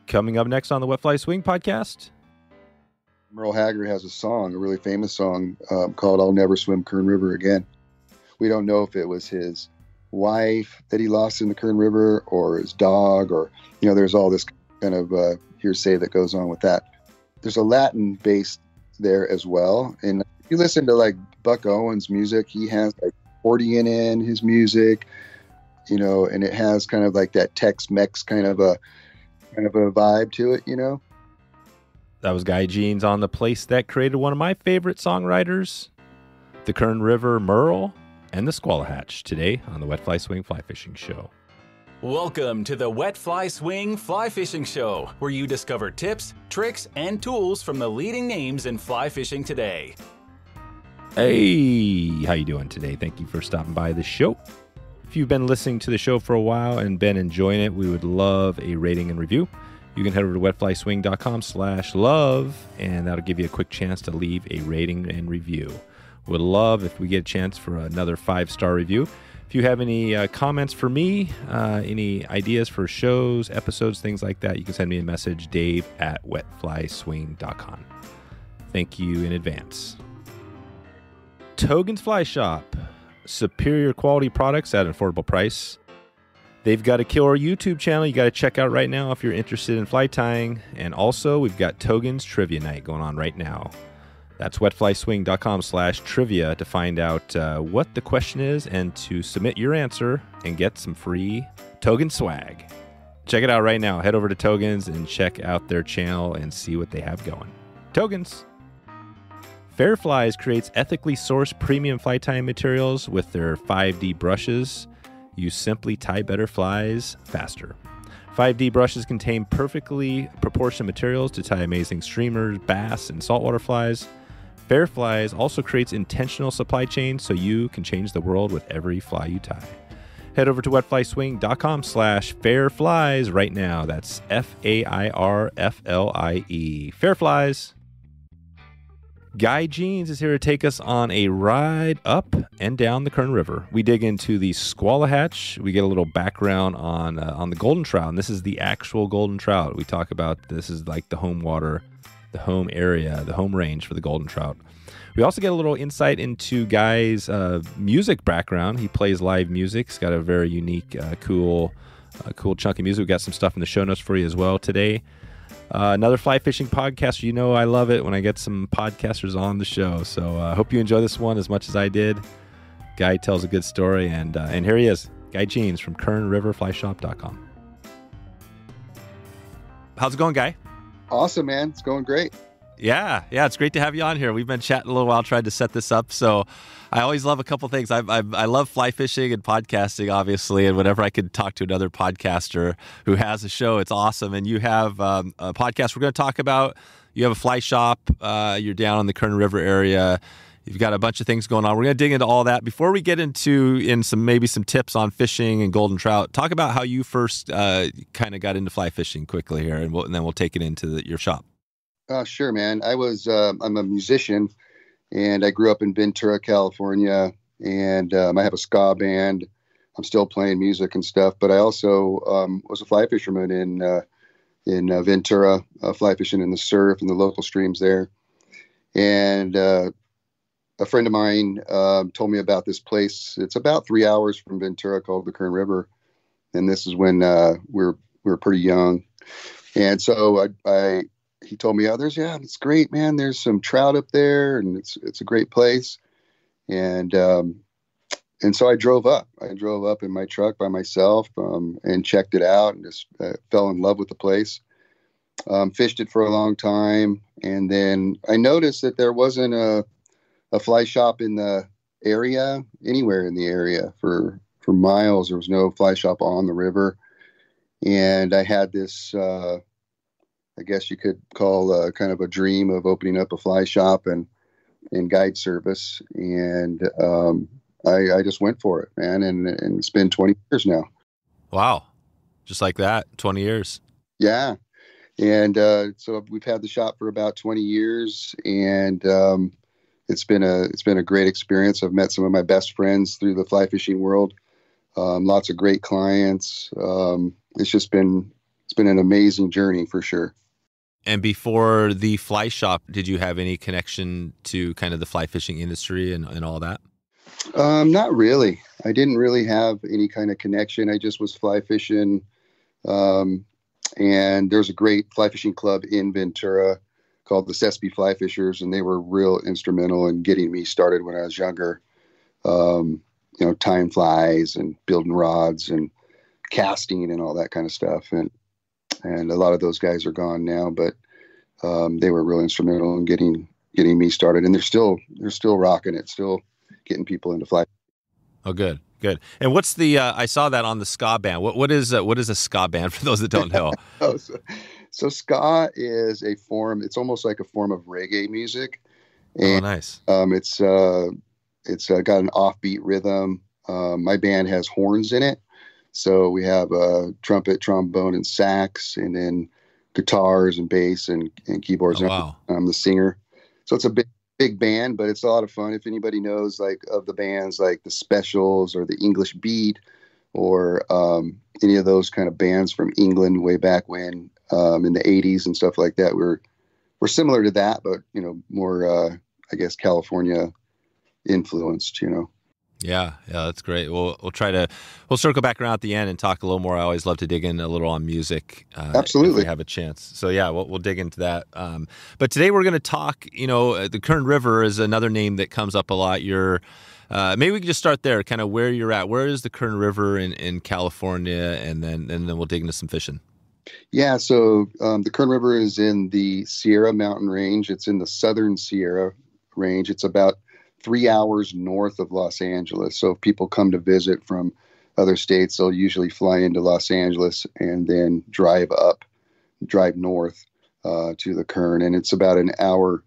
Coming up next on the Wet Fly Swing podcast. Merle Haggard has a song, a really famous song called I'll Never Swim Kern River Again. We don't know if it was his wife that he lost in the Kern River or his dog, or, there's all this kind of hearsay that goes on with that. There's a Latin base there as well. And if you listen to like Buck Owens' music, he has like accordion in his music, and it has kind of like that Tex-Mex kind of a vibe to it, That was Guy Jeans on the place that created one of my favorite songwriters, the Kern River Merle and the Skwala Hatch, today on the Wet Fly Swing Fly Fishing Show. Welcome to the Wet Fly Swing Fly Fishing Show, where you discover tips, tricks, and tools from the leading names in fly fishing today. Hey, how you doing today? Thank you for stopping by the show. If you've been listening to the show for a while and been enjoying it, we would love a rating and review. You can head over to wetflyswing.com/love, and that'll give you a quick chance to leave a rating and review. Would love if we get a chance for another 5-star review. If you have any comments for me, any ideas for shows, episodes, things like that, you can send me a message, dave@wetflyswing.com. Thank you in advance. Togens Fly Shop. Superior quality products at an affordable price. They've got a killer YouTube channel you got to check out right now if you're interested in fly tying. And also, we've got Togens Trivia Night going on right now. That's wetflyswing.com/trivia to find out what the question is and to submit your answer and get some free Togens swag. Check it out right now. Head over to Togens and check out their channel and see what they have going. Togens. Fairflies creates ethically sourced premium fly tying materials with their 5D brushes. You simply tie better flies faster. 5D brushes contain perfectly proportioned materials to tie amazing streamers, bass, and saltwater flies. Fairflies also creates intentional supply chains so you can change the world with every fly you tie. Head over to wetflyswing.com/fairflies right now. That's FAIRFLIE. Fairflies. Guy Jeans is here to take us on a ride up and down the Kern River. We dig into the Skwala Hatch. We get a little background on the golden trout, and this is the actual golden trout. We talk about this is like the home water, the home area, the home range for the golden trout. We also get a little insight into Guy's music background. He plays live music. He's got a very unique, cool chunk of music. We've got some stuff in the show notes for you as well today. Another fly fishing podcast. I love it when I get some podcasters on the show. So I hope you enjoy this one as much as I did. Guy tells a good story, and here he is, Guy Jeans from KernRiverFlyShop.com. How's it going, Guy? Awesome, man. It's going great. Yeah, it's great to have you on here. We've been chatting a little while trying to set this up, so I always love a couple things. I love fly fishing and podcasting, obviously, and whenever I could talk to another podcaster who has a show, it's awesome. And you have a podcast we're going to talk about. You have a fly shop. You're down in the Kern River area. You've got a bunch of things going on. We're going to dig into all that. Before we get into some tips on fishing and golden trout, talk about how you first kind of got into fly fishing quickly here, and then we'll take it into your shop. Sure, man. I'm a musician, and I grew up in Ventura, California, and I have a ska band. I'm still playing music and stuff, but I also was a fly fisherman in Ventura, fly fishing in the surf and the local streams there. And a friend of mine told me about this place. It's about 3 hours from Ventura called the Kern River, and this is when we were pretty young. And so he told me, it's great, man. There's some trout up there, and it's a great place. And so I drove up. In my truck by myself and checked it out, and just fell in love with the place. Fished it for a long time, and then I noticed that there wasn't a fly shop in the area, anywhere in the area for miles. There was no fly shop on the river, and I had this. I guess you could call kind of a dream of opening up a fly shop and guide service. And I just went for it, man. And it's been 20 years now. Wow. Just like that, 20 years. Yeah. And so we've had the shop for about 20 years, and it's been a great experience. I've met some of my best friends through the fly fishing world. Lots of great clients. It's been an amazing journey for sure. And before the fly shop, did you have any connection to kind of the fly fishing industry and all that? Not really. I didn't really have any kind of connection. I just was fly fishing. And there's a great fly fishing club in Ventura called the Sespe Fly Fishers, and they were real instrumental in getting me started when I was younger. Tying flies and building rods and casting and all that kind of stuff. And a lot of those guys are gone now, but they were real instrumental in getting me started. And they're still rocking it, still getting people into fly. Oh, good. And what's the? I saw that on the ska band. What is a ska band for those that don't know? So ska is a form. It's almost like a form of reggae music. And, nice. It's got an offbeat rhythm. My band has horns in it, so we have trumpet, trombone, and sax, and then guitars and bass and keyboards. Oh, wow. I'm the singer, so it's a big band, but it's a lot of fun. If anybody knows like of the bands like the Specials or the English Beat or any of those kind of bands from England way back when in the 80s and stuff like that, we're similar to that, but more I guess California influenced. Yeah, that's great. We'll circle back around at the end and talk a little more. I always love to dig in a little on music. Absolutely. If we have a chance. So yeah, we'll dig into that. But today we're going to talk, the Kern River is another name that comes up a lot. Maybe we can just start there, kind of where you're at. Where is the Kern River in California? And then we'll dig into some fishing. Yeah. So the Kern River is in the Sierra Mountain Range. It's in the Southern Sierra Range. It's about 3 hours north of Los Angeles. So if people come to visit from other states, they'll usually fly into Los Angeles and then drive north to the Kern. And it's about an hour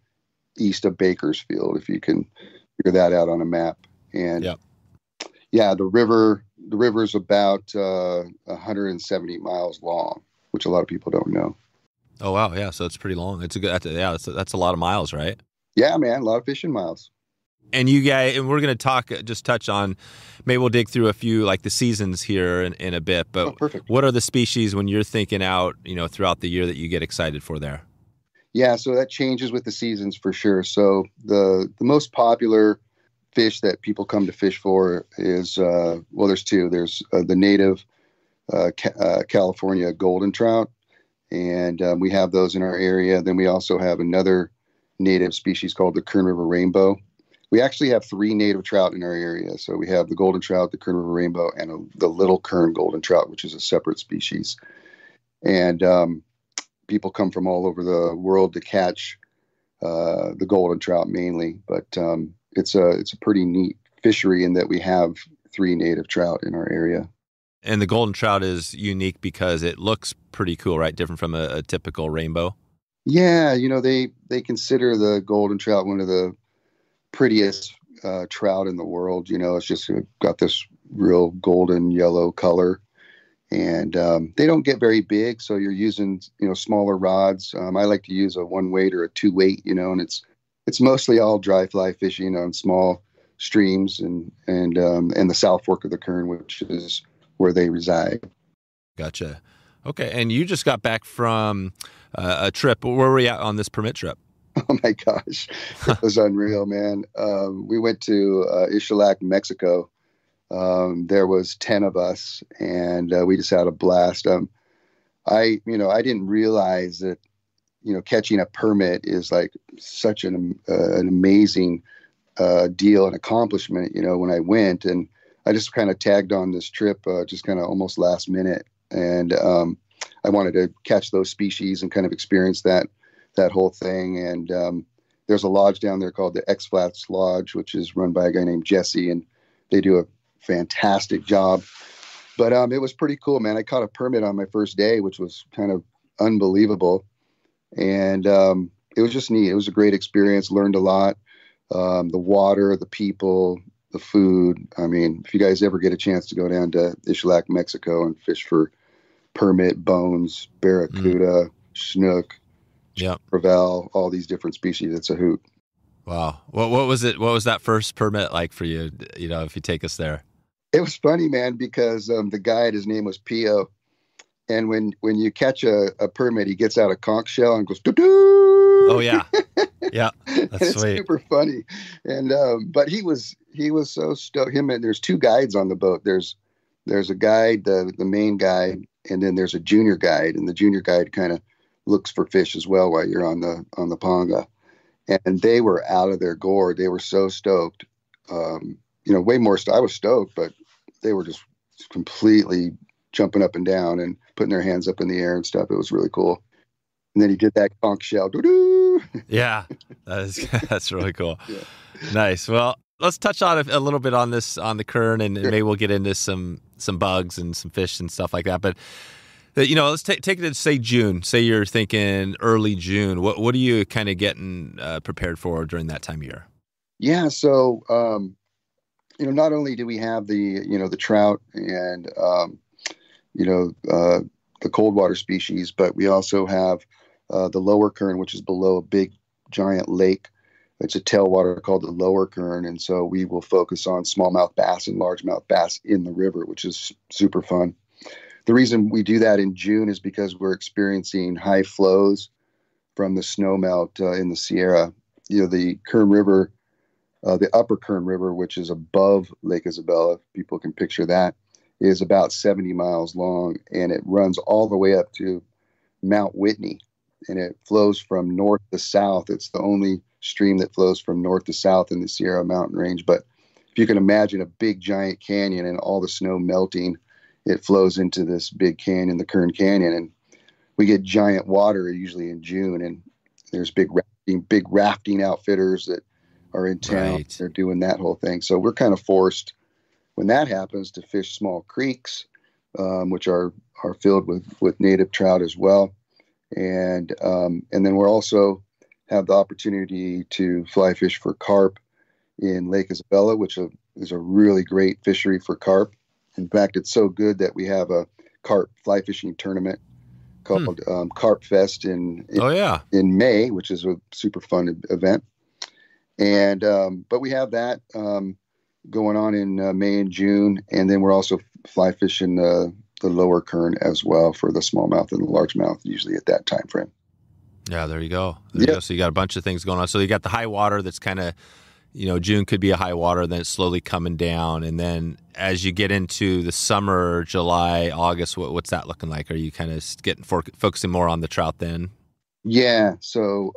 east of Bakersfield, if you can figure that out on a map. And the river is about 170 miles long, which a lot of people don't know. Oh, wow. Yeah. So it's pretty long. That's a lot of miles, right? Yeah, man. A lot of fishing miles. And you guys, and we're going to touch on, maybe we'll dig through a few like the seasons here in a bit, but what are the species when you're thinking out, throughout the year that you get excited for there? Yeah. So that changes with the seasons for sure. So the most popular fish that people come to fish for is, there's two. There's the native California golden trout, and we have those in our area. Then we also have another native species called the Kern River rainbow. We actually have 3 native trout in our area. So we have the golden trout, the Kern River rainbow, and the little Kern golden trout, which is a separate species. And people come from all over the world to catch the golden trout mainly. But it's a pretty neat fishery in that we have 3 native trout in our area. And the golden trout is unique because it looks pretty cool, right? Different from a typical rainbow. Yeah, they consider the golden trout one of the prettiest trout in the world. It's just got this real golden yellow color, and they don't get very big, so you're using smaller rods. I like to use a 1-weight or a 2-weight, and it's mostly all dry fly fishing on small streams and the South Fork of the Kern, which is where they reside. Gotcha. Okay, and you just got back from a trip. Where were you at on this permit trip? Oh my gosh, it was unreal, man. We went to Xcalak, Mexico. There was 10 of us, and we just had a blast. I didn't realize that, catching a permit is like such an amazing deal and accomplishment. When I went, and I just kind of tagged on this trip, just kind of almost last minute, and I wanted to catch those species and kind of experience that whole thing. And there's a lodge down there called the X-Flats Lodge, which is run by a guy named Jesse, and they do a fantastic job. But it was pretty cool, man. I caught a permit on my first day, which was kind of unbelievable. And it was just neat. It was a great experience. Learned a lot. The water, the people, the food. I mean, if you guys ever get a chance to go down to Xcalak, Mexico and fish for permit, bones, barracuda, snook, Ravel, all these different species, it's a hoot. Wow. What was it? What was that first permit like for you? If you take us there. It was funny, man, because the guide, his name was Pio, And when you catch a permit, he gets out a conch shell and goes, doo-doo! Oh yeah. Yeah. That's It's sweet. super funny. And, but he was so stoked. There's two guides on the boat. There's a guide, the main guide, and then there's a junior guide, and the junior guide kind of looks for fish as well while you're on the ponga. And they were out of their gourd. They were so stoked. Way more. I was stoked, but they were just completely jumping up and down and putting their hands up in the air and stuff. It was really cool. And then he did that conch shell. Doo-doo! Yeah, that's really cool. Yeah. Nice. Well, let's touch on a little bit on the Kern, and maybe we'll get into some bugs and some fish and stuff like that. But let's take it to say June. Say you're thinking early June. What are you kind of getting prepared for during that time of year? Yeah. So not only do we have the trout and the cold water species, but we also have the lower Kern, which is below a big giant lake. It's a tailwater called the lower Kern. And so we will focus on smallmouth bass and largemouth bass in the river, which is super fun. The reason we do that in June is because we're experiencing high flows from the snowmelt in the Sierra. The Kern River, the upper Kern River, which is above Lake Isabela, if people can picture that, is about 70 miles long, and it runs all the way up to Mt Whitney, and it flows from north to south. It's the only stream that flows from north to south in the Sierra Mountain Range. But if you can imagine a big giant canyon and all the snow melting, it flows into this big canyon, the Kern Canyon, and we get giant water usually in June, and there's big rafting outfitters that are in town. Right. They're doing that whole thing. So we're kind of forced when that happens to fish small creeks, which are filled with native trout as well. And then we're also have the opportunity to fly fish for carp in Lake Isabela, which is a really great fishery for carp. In fact, it's so good that we have a carp fly fishing tournament called Carp Fest in May, which is a super fun event. And but we have that going on in May and June, and then we're also fly fishing the lower Kern as well for the smallmouth and the largemouth, usually at that time frame. Yeah, there you go. There you go. So you got a bunch of things going on. So you got the high water that's kind of, June could be a high water, then it's slowly coming down. And then as you get into the summer, July, August, what's that looking like? Are you kind of focusing more on the trout then? Yeah. So,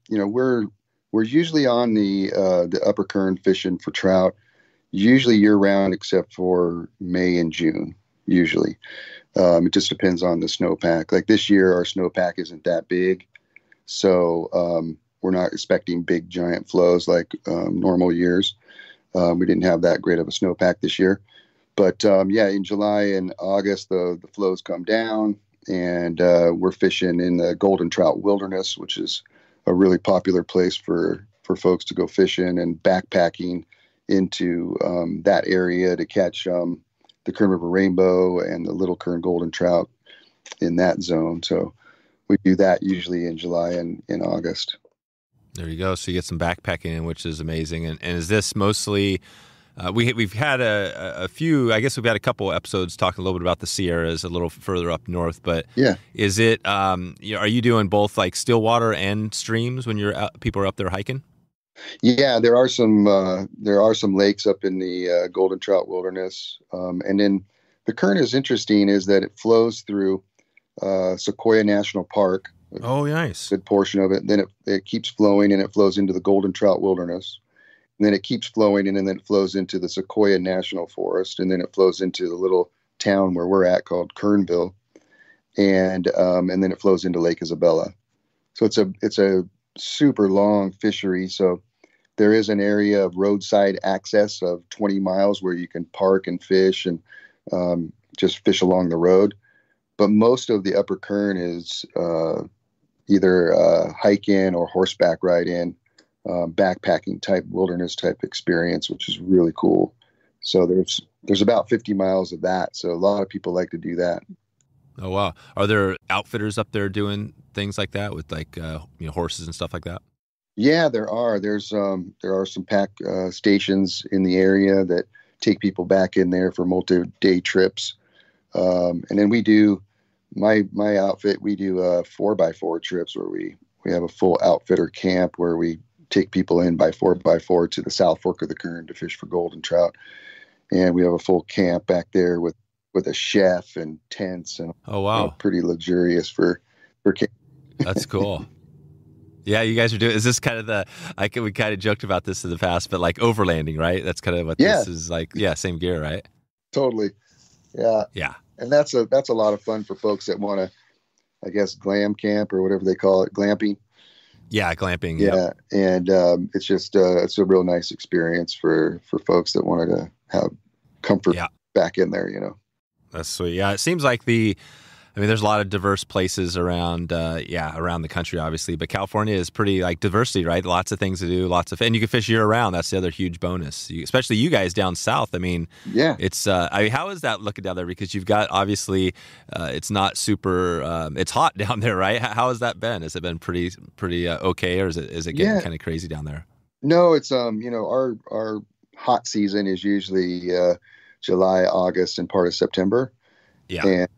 we're usually on the upper Kern fishing for trout, usually year round, except for May and June, usually. It just depends on the snowpack. Like this year, our snowpack isn't that big. So we're not expecting big giant flows like normal years. We didn't have that great of a snowpack this year. But in July and August, the flows come down, and we're fishing in the Golden Trout Wilderness, which is a really popular place for folks to go fishing and backpacking into that area to catch the Kern River Rainbow and the Little Kern Golden Trout in that zone. So we do that usually in July and in August. There you go. So you get some backpacking in, which is amazing. And is this mostly, we've had a few, I guess we've had a couple episodes talking a little bit about the Sierras a little further up north, but yeah, is it, are you doing both like still water and streams when people are up there hiking? Yeah, there are some lakes up in the Golden Trout Wilderness. And then the Kern is interesting is that it flows through Sequoia National Park. Oh, nice. Good portion of it. Then it keeps flowing and it flows into the Golden Trout Wilderness. And then it keeps flowing and then it flows into the Sequoia National Forest. And then it flows into the little town where we're at called Kernville. And then it flows into Lake Isabela. So it's a super long fishery. So there is an area of roadside access of 20 miles where you can park and fish and just fish along the road. But most of the upper Kern is either hike-in or horseback ride-in, backpacking type, wilderness type experience, which is really cool. So there's about 50 miles of that. So a lot of people like to do that. Oh, wow. Are there outfitters up there doing things like that with like, horses and stuff like that? Yeah, there are. There are some pack stations in the area that take people back in there for multi-day trips. And then we do my outfit, we do 4x4 trips where we have a full outfitter camp where we take people in by 4x4 to the South Fork of the Kern to fish for golden trout. And we have a full camp back there with a chef and tents and oh wow, pretty luxurious for camp. That's cool. Yeah, you guys are doing. Is this kind of we kind of joked about this in the past, but like overlanding, right? That's kind of what this is like. Yeah, same gear, right? Totally. Yeah. Yeah. And that's a lot of fun for folks that want to, I guess, glam camp or whatever they call it, glamping. Yeah, glamping. Yeah, yep. And it's just it's a real nice experience for folks that wanted to have comfort back in there. That's sweet. Yeah, it seems like there's a lot of diverse places around around the country, obviously, but California is pretty like diversity, right? Lots of things to do, and you can fish year round. That's the other huge bonus, especially you guys down south. I mean, it's how is that looking down there? Because you've got obviously it's not super, it's hot down there, right? How has that been? Has it been pretty okay, or is it getting kind of crazy down there? No, it's our hot season is usually July, August, and part of September. Yeah. And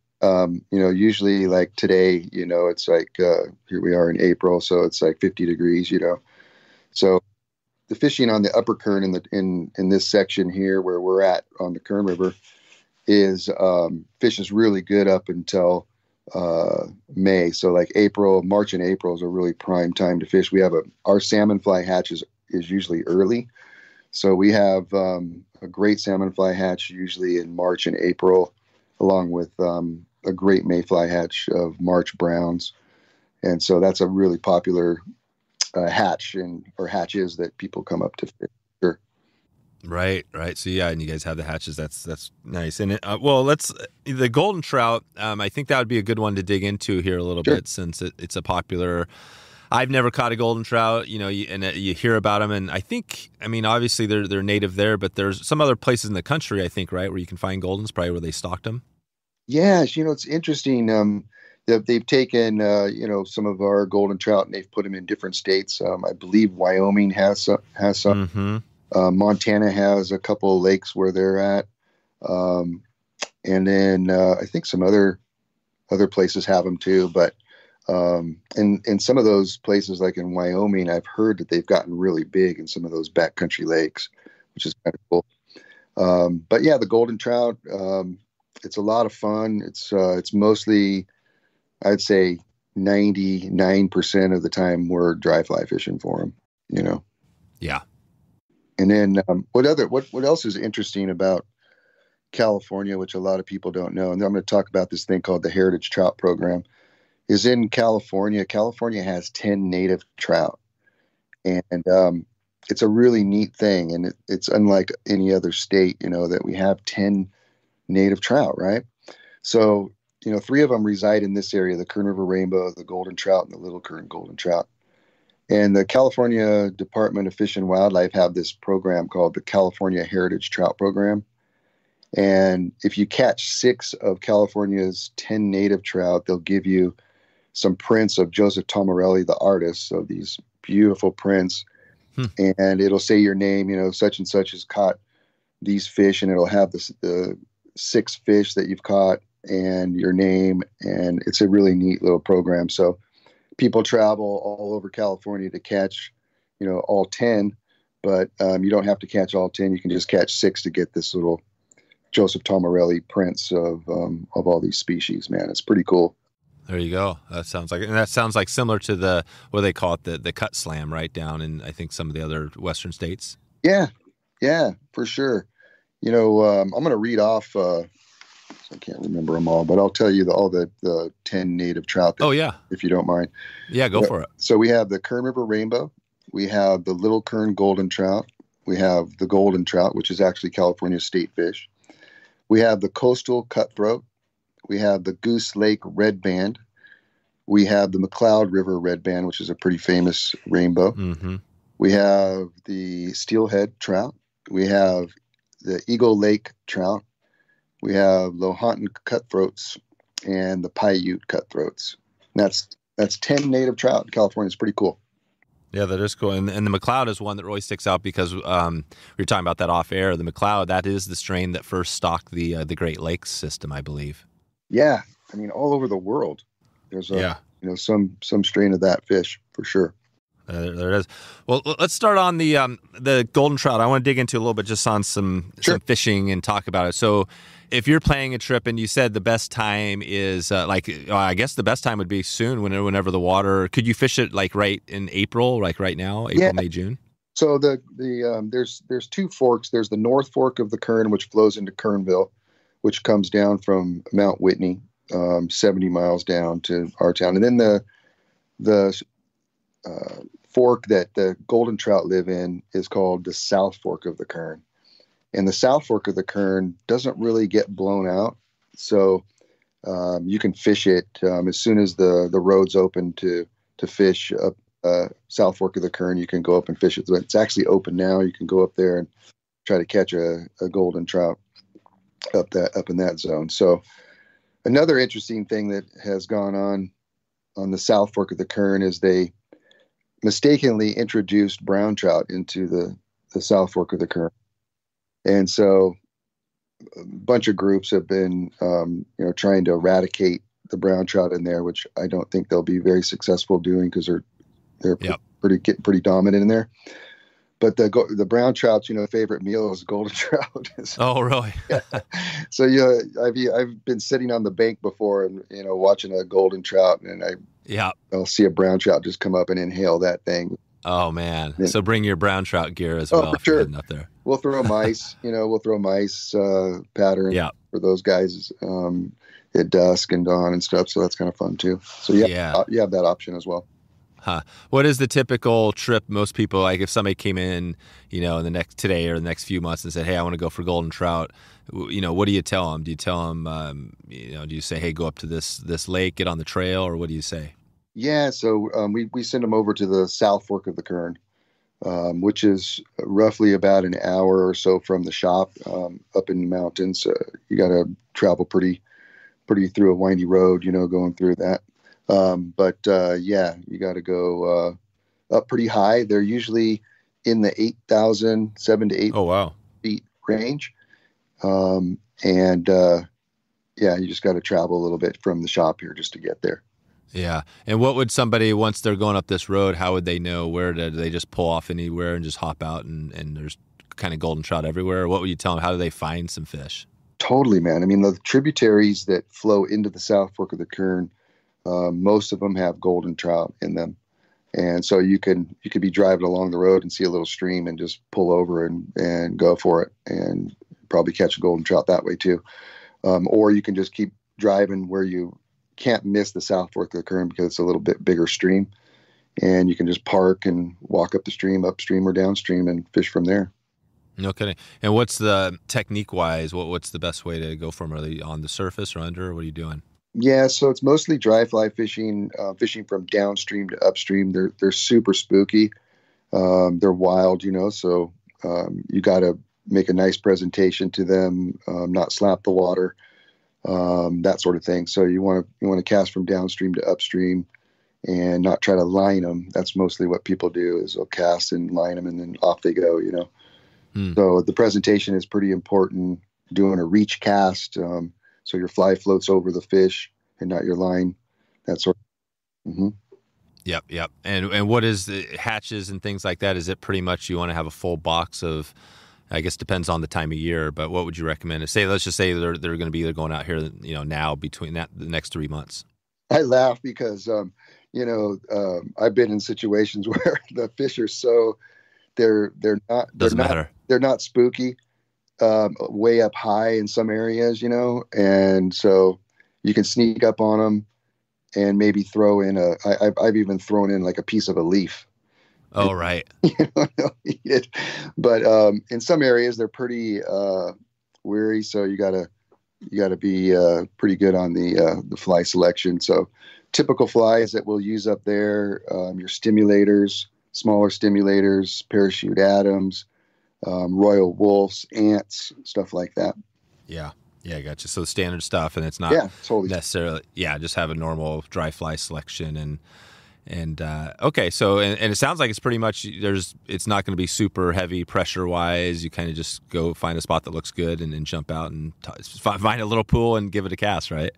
usually like today, it's like, here we are in April, so it's like 50 degrees, so the fishing on the upper Kern in this section here where we're at on the Kern River is, fish is really good up until, May. So like March and April is a really prime time to fish. We have our salmon fly hatch is usually early. So we have, a great salmon fly hatch usually in March and April, along with, a great mayfly hatch of March browns. And so that's a really popular hatch or hatches that people come up to fish. Sure. Right. So yeah, and you guys have the hatches. That's nice. And the golden trout. I think that would be a good one to dig into here a little bit, since it's a popular. I've never caught a golden trout, you hear about them, and obviously they're native there, but there's some other places in the country, I think, right, where you can find goldens, probably where they stocked them. Yeah, it's interesting. They've taken, some of our golden trout and they've put them in different states. I believe Wyoming has some. Mm-hmm. Montana has a couple of lakes where they're at. And then I think some other places have them too. But in some of those places, like in Wyoming, I've heard that they've gotten really big in some of those backcountry lakes, which is kind of cool. But yeah, the golden trout, it's a lot of fun. It's mostly, I'd say 99% of the time we're dry fly fishing for them, Yeah. And then what else is interesting about California, which a lot of people don't know, and I'm going to talk about this thing called the Heritage Trout Program, is in California. California has 10 native trout. And it's a really neat thing. And it's unlike any other state, that we have 10 native trout, right? So, 3 of them reside in this area, the Kern River Rainbow, the golden trout, and the little Kern golden trout. And the California Department of Fish and Wildlife have this program called the California Heritage Trout Program. And if you catch 6 of California's 10 native trout, they'll give you some prints of Joseph Tomerelli, the artist. So these beautiful prints. And it'll say your name, such and such has caught these fish, and it'll have the 6 fish that you've caught and your name. And it's a really neat little program. So people travel all over California to catch, all 10, but you don't have to catch all 10. You can just catch 6 to get this little Joseph Tomerelli prints of all these species, man. It's pretty cool. There you go. That sounds like similar to what they call it, the cut slam, right, down in, I think, some of the other Western states. Yeah, for sure. I'm going to read off, I can't remember them all, but I'll tell you all the 10 native trout. If you don't mind. Yeah, go for it. So we have the Kern River Rainbow. We have the little Kern Golden Trout. We have the golden trout, which is actually California's state fish. We have the coastal cutthroat. We have the Goose Lake Red Band. We have the McCloud River Red Band, which is a pretty famous rainbow. Mm-hmm. We have the Steelhead Trout. We have the Eagle Lake Trout. We have Lohontan Cutthroats and the Paiute Cutthroats. And that's 10 native trout in California. It's pretty cool. Yeah, that is cool. And the McCloud is one that really sticks out because we were talking about that off air. The McCloud, that is the strain that first stocked the Great Lakes system, I believe. Yeah, I mean, all over the world. There's yeah. Some strain of that fish for sure. There it is. Well, let's start on the golden trout. I want to dig into a little bit just on some fishing and talk about it. So if you're planning a trip and you said the best time is I guess the best time would be soon, whenever the water, could you fish it like right in April, like right now, April, May, June? So there's two forks. There's the North Fork of the Kern, which flows into Kernville, which comes down from Mt Whitney, 70 miles down to our town. And then the fork that the golden trout live in is called the South Fork of the Kern. And the South Fork of the Kern doesn't really get blown out. So you can fish it as soon as the road's open to fish up South Fork of the Kern. You can go up and fish it. It's actually open now. You can go up there and try to catch a golden trout up in that zone. So another interesting thing that has gone on the South Fork of the Kern is they mistakenly introduced brown trout into the South Fork of the Kern. And so a bunch of groups have been, trying to eradicate the brown trout in there, which I don't think they'll be very successful doing because they're pretty dominant in there. But the brown trout's favorite meal is golden trout. Oh, really? So I've been sitting on the bank before and watching a golden trout, and I'll see a brown trout just come up and inhale that thing. Oh man! So bring your brown trout gear as well. For sure. Heading up there. We'll throw mice. We'll throw mice pattern for those guys at dusk and dawn and stuff. So that's kind of fun too. So you have that option as well. Huh. What is the typical trip? Most people, like if somebody came in, today or the next few months and said, "Hey, I want to go for golden trout," what do you tell them? Do you tell them, do you say, "Hey, go up to this lake, get on the trail," or what do you say? Yeah, so we send them over to the South Fork of the Kern, which is roughly about an hour or so from the shop up in the mountains. You got to travel pretty through a windy road, going through that. But you got to go up pretty high. They're usually in the 7 to 8 feet range. You just got to travel a little bit from the shop here just to get there. Yeah. And what would somebody, once they're going up this road, how would they know do they just pull off anywhere and just hop out and there's kind of golden trout everywhere? Or what would you tell them? How do they find some fish? Totally, man. I mean, the tributaries that flow into the South Fork of the Kern, most of them have golden trout in them. And so you could be driving along the road and see a little stream and just pull over and go for it and probably catch a golden trout that way too. Or you can just keep driving where you can't miss the South Fork of the Kern because it's a little bit bigger stream, and you can just park and walk up the stream, upstream or downstream, and fish from there. No kidding. And what's the technique wise? What's the best way to go from? Are they on the surface or under? Or what are you doing? Yeah, so it's mostly dry fly fishing, fishing from downstream to upstream. They're super spooky. They're wild, so you got to make a nice presentation to them, not slap the water. That sort of thing. So you want to cast from downstream to upstream and not try to line them. That's mostly what people do is they'll cast and line them and then off they go, So the presentation is pretty important. Doing a reach cast. So your fly floats over the fish and not your line. That sort of. Mm-hmm. Yep. And what is the hatches and things like that? Is it pretty much you want to have a full box of, I guess depends on the time of year, but what would you recommend? Let's just say they're going to be either going out here, now between the next 3 months. I laugh because, I've been in situations where the fish are so they're not spooky, way up high in some areas, and so you can sneak up on them and maybe throw in I've even thrown in like a piece of a leaf. Oh, right. Eat it. But in some areas they're pretty weary, so you gotta be pretty good on the fly selection. So typical flies that we'll use up there, your stimulators, smaller stimulators, parachute Adams, royal wolves, ants, stuff like that. Yeah, gotcha. So standard stuff, and it's not necessarily just have a normal dry fly selection and okay, so and it sounds like it's pretty much it's not going to be super heavy pressure wise. You kind of just go find a spot that looks good and then jump out and find a little pool and give it a cast, right?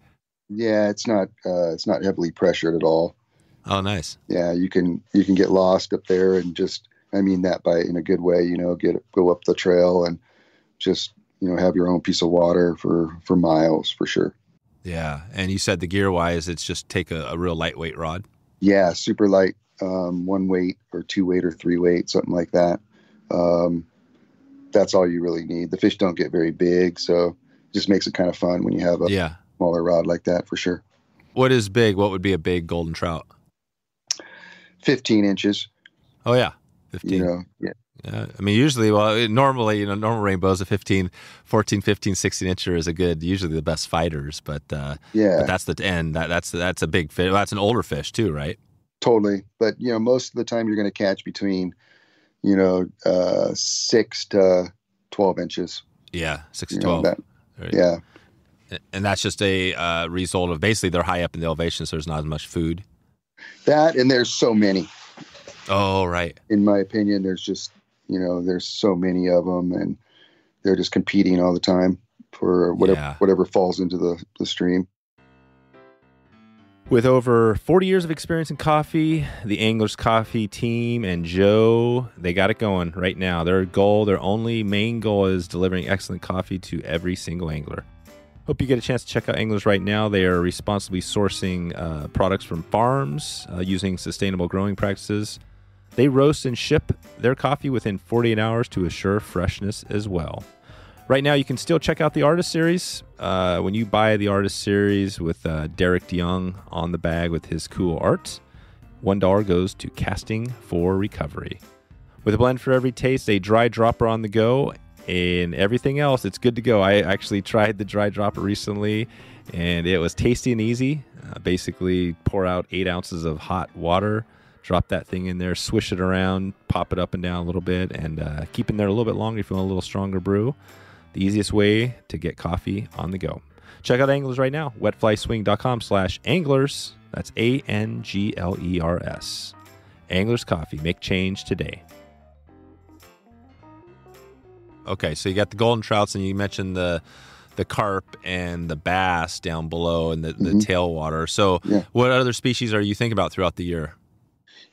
Yeah, it's not heavily pressured at all. Oh, nice. Yeah, you can get lost up there and just, I mean that in a good way, go up the trail and just, have your own piece of water for miles for sure. Yeah. And you said the gear wise, it's just take a real lightweight rod. Yeah. Super light, 1 weight or 2 weight or 3 weight, something like that. That's all you really need. The fish don't get very big. So it just makes it kind of fun when you have a smaller rod like that for sure. What is big? What would be a big golden trout? 15 inches. Oh yeah. 15. Yeah. I mean, usually, normally, normal rainbows, a 14, 15, 16 incher is usually the best fighters, but but that's the end. That's a big fish. That's an older fish too, right? Totally. But, most of the time you're going to catch between, 6 to 12 inches. Yeah. 6 to 12. Right. Yeah. And that's just a result of basically they're high up in the elevation, so there's not as much food. That, and there's so many. Oh, right. In my opinion, there's just, there's so many of them, and they're just competing all the time for whatever falls into the stream. With over 40 years of experience in coffee, the Anglers Coffee team and Joe, they got it going right now. Their only main goal is delivering excellent coffee to every single angler. Hope you get a chance to check out Anglers right now. They are responsibly sourcing products from farms using sustainable growing practices. They roast and ship their coffee within 48 hours to assure freshness as well. Right now, you can still check out the Artist Series. When you buy the Artist Series with Derek DeYoung on the bag with his cool art, $1 goes to Casting for Recovery. With a blend for every taste, a dry dropper on the go, and everything else, it's good to go. I actually tried the dry dropper recently, and it was tasty and easy. Basically, pour out 8 ounces of hot water, drop that thing in there, swish it around, pop it up and down a little bit, and keep it there a little bit longer if you want a little stronger brew. The easiest way to get coffee on the go. Check out Anglers right now, wetflyswing.com/anglers. That's ANGLERS. Anglers Coffee. Make change today. Okay, so you got the golden trouts, and you mentioned the carp and the bass down below and the tailwater. So what other species are you thinking about throughout the year?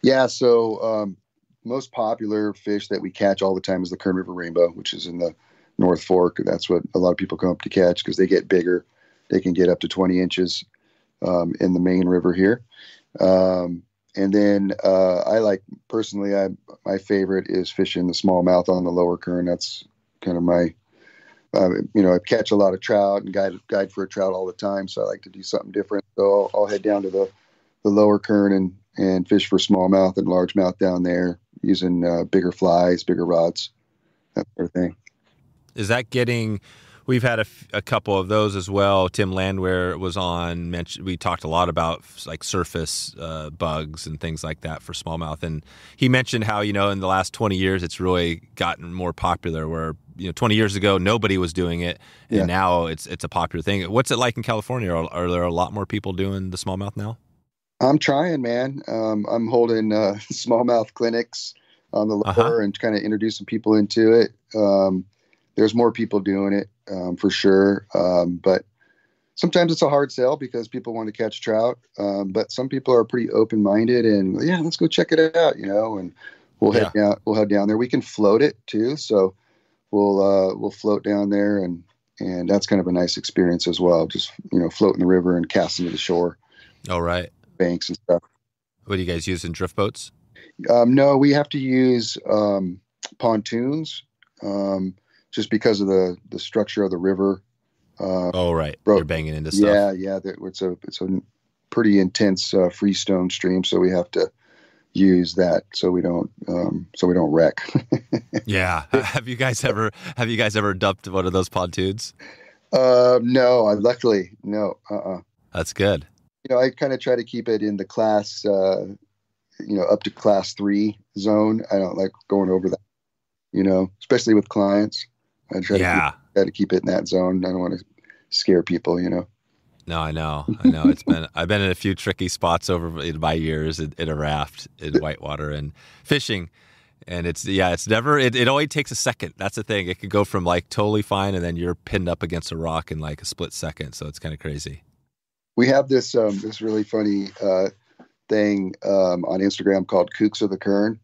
Yeah, so most popular fish that we catch all the time is the Kern River rainbow, which is in the North Fork. That's what a lot of people come up to catch because they get bigger. They can get up to 20 inches in the main river here. And then I like, personally, my favorite is fishing the smallmouth on the lower Kern. That's kind of my, I catch a lot of trout and guide for a trout all the time. So I like to do something different. So I'll head down to the lower Kern and fish for smallmouth and largemouth down there using bigger flies, bigger rods, that sort of thing. Is that we've had a couple of those as well. Tim Landwehr was on, we talked a lot about like surface bugs and things like that for smallmouth. And he mentioned how, in the last 20 years, it's really gotten more popular where, 20 years ago, nobody was doing it. And now it's a popular thing. What's it like in California? Are there a lot more people doing the smallmouth now? I'm trying, man. I'm holding smallmouth clinics on the lower and kind of introducing people into it. There's more people doing it for sure. But sometimes it's a hard sell because people want to catch trout. But some people are pretty open-minded and let's go check it out, and we'll head down there. We can float it too. So we'll float down there and that's kind of a nice experience as well. Just, floating the river and casting to the shore. Oh, right. Banks and stuff. What do you guys use in drift boats? No, we have to use pontoons. Just because of the structure of the river. Right. You're banging into stuff. Yeah. It's a pretty intense freestone stream, so we have to use that so we don't wreck. Yeah. Have you guys ever dumped one of those pontoons? No. Luckily, no. That's good. I kind of try to keep it in the class, up to class 3 zone. I don't like going over that. Especially with clients. I try to keep it in that zone. I don't want to scare people, No, I know. I've been in a few tricky spots over my years in a raft in whitewater and fishing. And it's never, it only takes a second. That's the thing. It could go from like totally fine and then you're pinned up against a rock in like a split second. So it's kind of crazy. We have this really funny thing on Instagram called Kooks of the Kern,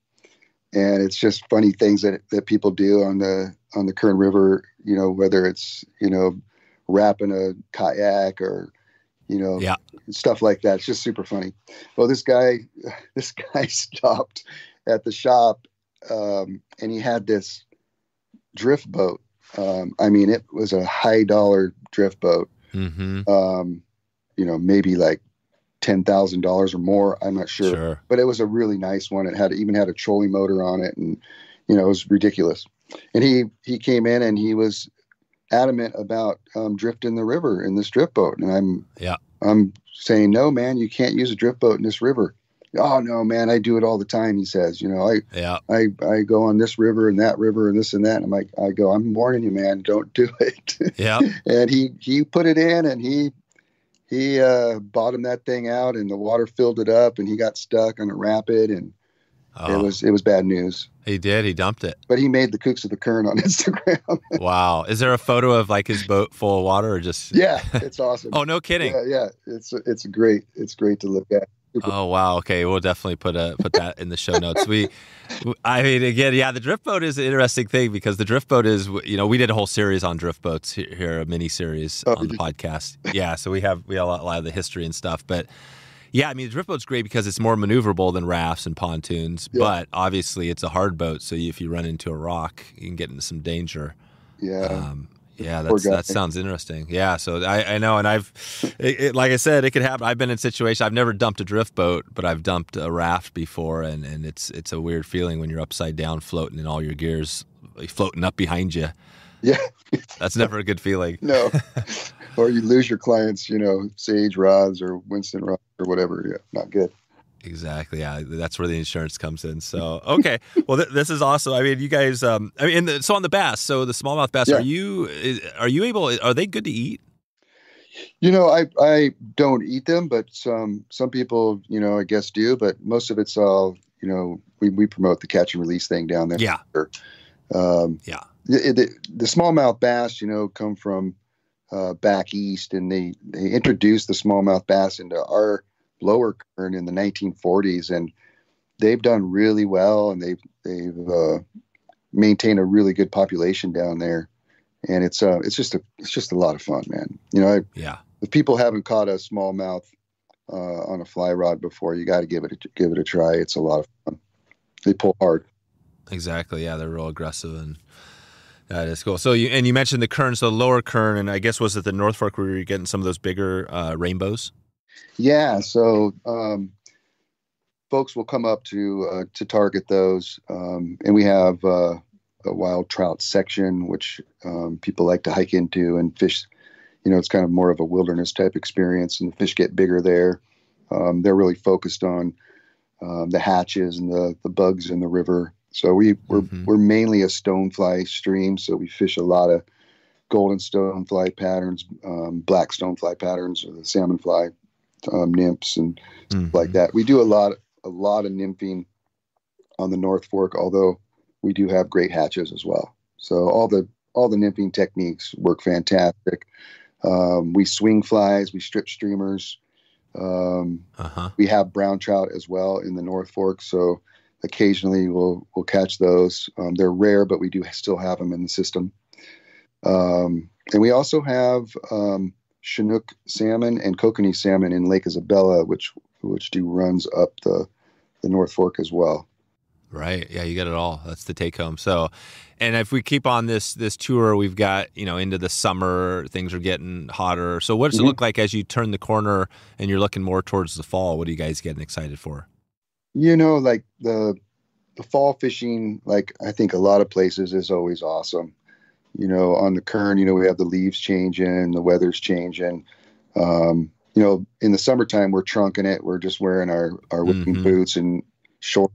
and it's just funny things that people do on the Kern River. You know, whether it's wrapping a kayak or stuff like that. It's just super funny. Well, this guy stopped at the shop, and he had this drift boat. I mean, it was a high dollar drift boat. Mm-hmm. Maybe like $10,000 or more. I'm not sure, but it was a really nice one. It even had a trolling motor on it, and it was ridiculous. And he came in and he was adamant about drifting the river in this drift boat, and I'm saying, no, man, you can't use a drift boat in this river. Oh no, man, I do it all the time. He says, I go on this river and that river and this and that. And I'm warning you, man, don't do it. Yeah. And he put it in, and he bottomed that thing out, and the water filled it up, and he got stuck on a rapid, and it was bad news. He did. He dumped it. But he made the Kooks of the Kern on Instagram. Wow. Is there a photo of like his boat full of water, or just? Yeah, it's awesome. Oh, no kidding. Yeah. It's great. It's great to look at. Oh, wow. Okay. We'll definitely put that in the show notes. Again, the drift boat is an interesting thing, because the drift boat is, we did a whole series on drift boats here, a mini series on the podcast. Yeah. So we have a lot of the history and stuff, but yeah, I mean, the drift boat's great because it's more maneuverable than rafts and pontoons, but obviously it's a hard boat. So if you run into a rock, you can get into some danger. Yeah. That sounds interesting. Yeah, so I know, and like I said, it could happen. I've been in situations. I've never dumped a drift boat, but I've dumped a raft before, and it's a weird feeling when you're upside down floating and all your gear's floating up behind you. Yeah, that's never a good feeling. No, or you lose your clients, Sage rods or Winston rods or whatever. Yeah, not good. Exactly. Yeah, that's where the insurance comes in. So, okay. Well, this is awesome. I mean, you guys. So on the bass, so the smallmouth bass, are you able? Are they good to eat? I don't eat them, but some people, I guess do. But most of it's all, we promote the catch and release thing down there. Yeah. The smallmouth bass, come from back east, and they introduced the smallmouth bass into our lower Kern in the 1940s, and they've done really well, and they've maintained a really good population down there, and it's just a lot of fun, man. If people haven't caught a smallmouth on a fly rod before, you got to give it a try. It's a lot of fun. They pull hard. Exactly. Yeah, they're real aggressive, and that is cool. So you mentioned the Kern, so the lower Kern, and I guess was it the North Fork where you're getting some of those bigger rainbows? Yeah, so folks will come up to target those, and we have a wild trout section, which people like to hike into and fish. It's kind of more of a wilderness type experience, and the fish get bigger there. They're really focused on the hatches and the bugs in the river. So we're mainly a stonefly stream, so we fish a lot of golden stonefly patterns, black stonefly patterns, or the salmon fly nymphs and stuff like that. We do a lot of nymphing on the North Fork, although we do have great hatches as well. So all the nymphing techniques work fantastic. We swing flies, we strip streamers. We have brown trout as well in the North Fork, so occasionally we'll catch those. They're rare, but we do still have them in the system. And we also have Chinook salmon and kokanee salmon in Lake Isabela, which do runs up the North Fork as well. Right. Yeah, you get it all. That's the take home. So, and if we keep on this tour, we've got, into the summer, things are getting hotter. So what does it look like as you turn the corner and you're looking more towards the fall? What are you guys getting excited for? Like the fall fishing, like I think a lot of places, is always awesome. On the Kern, we have the leaves changing, the weather's changing. In the summertime, we're trunking it. We're just wearing our whipping boots and shorts,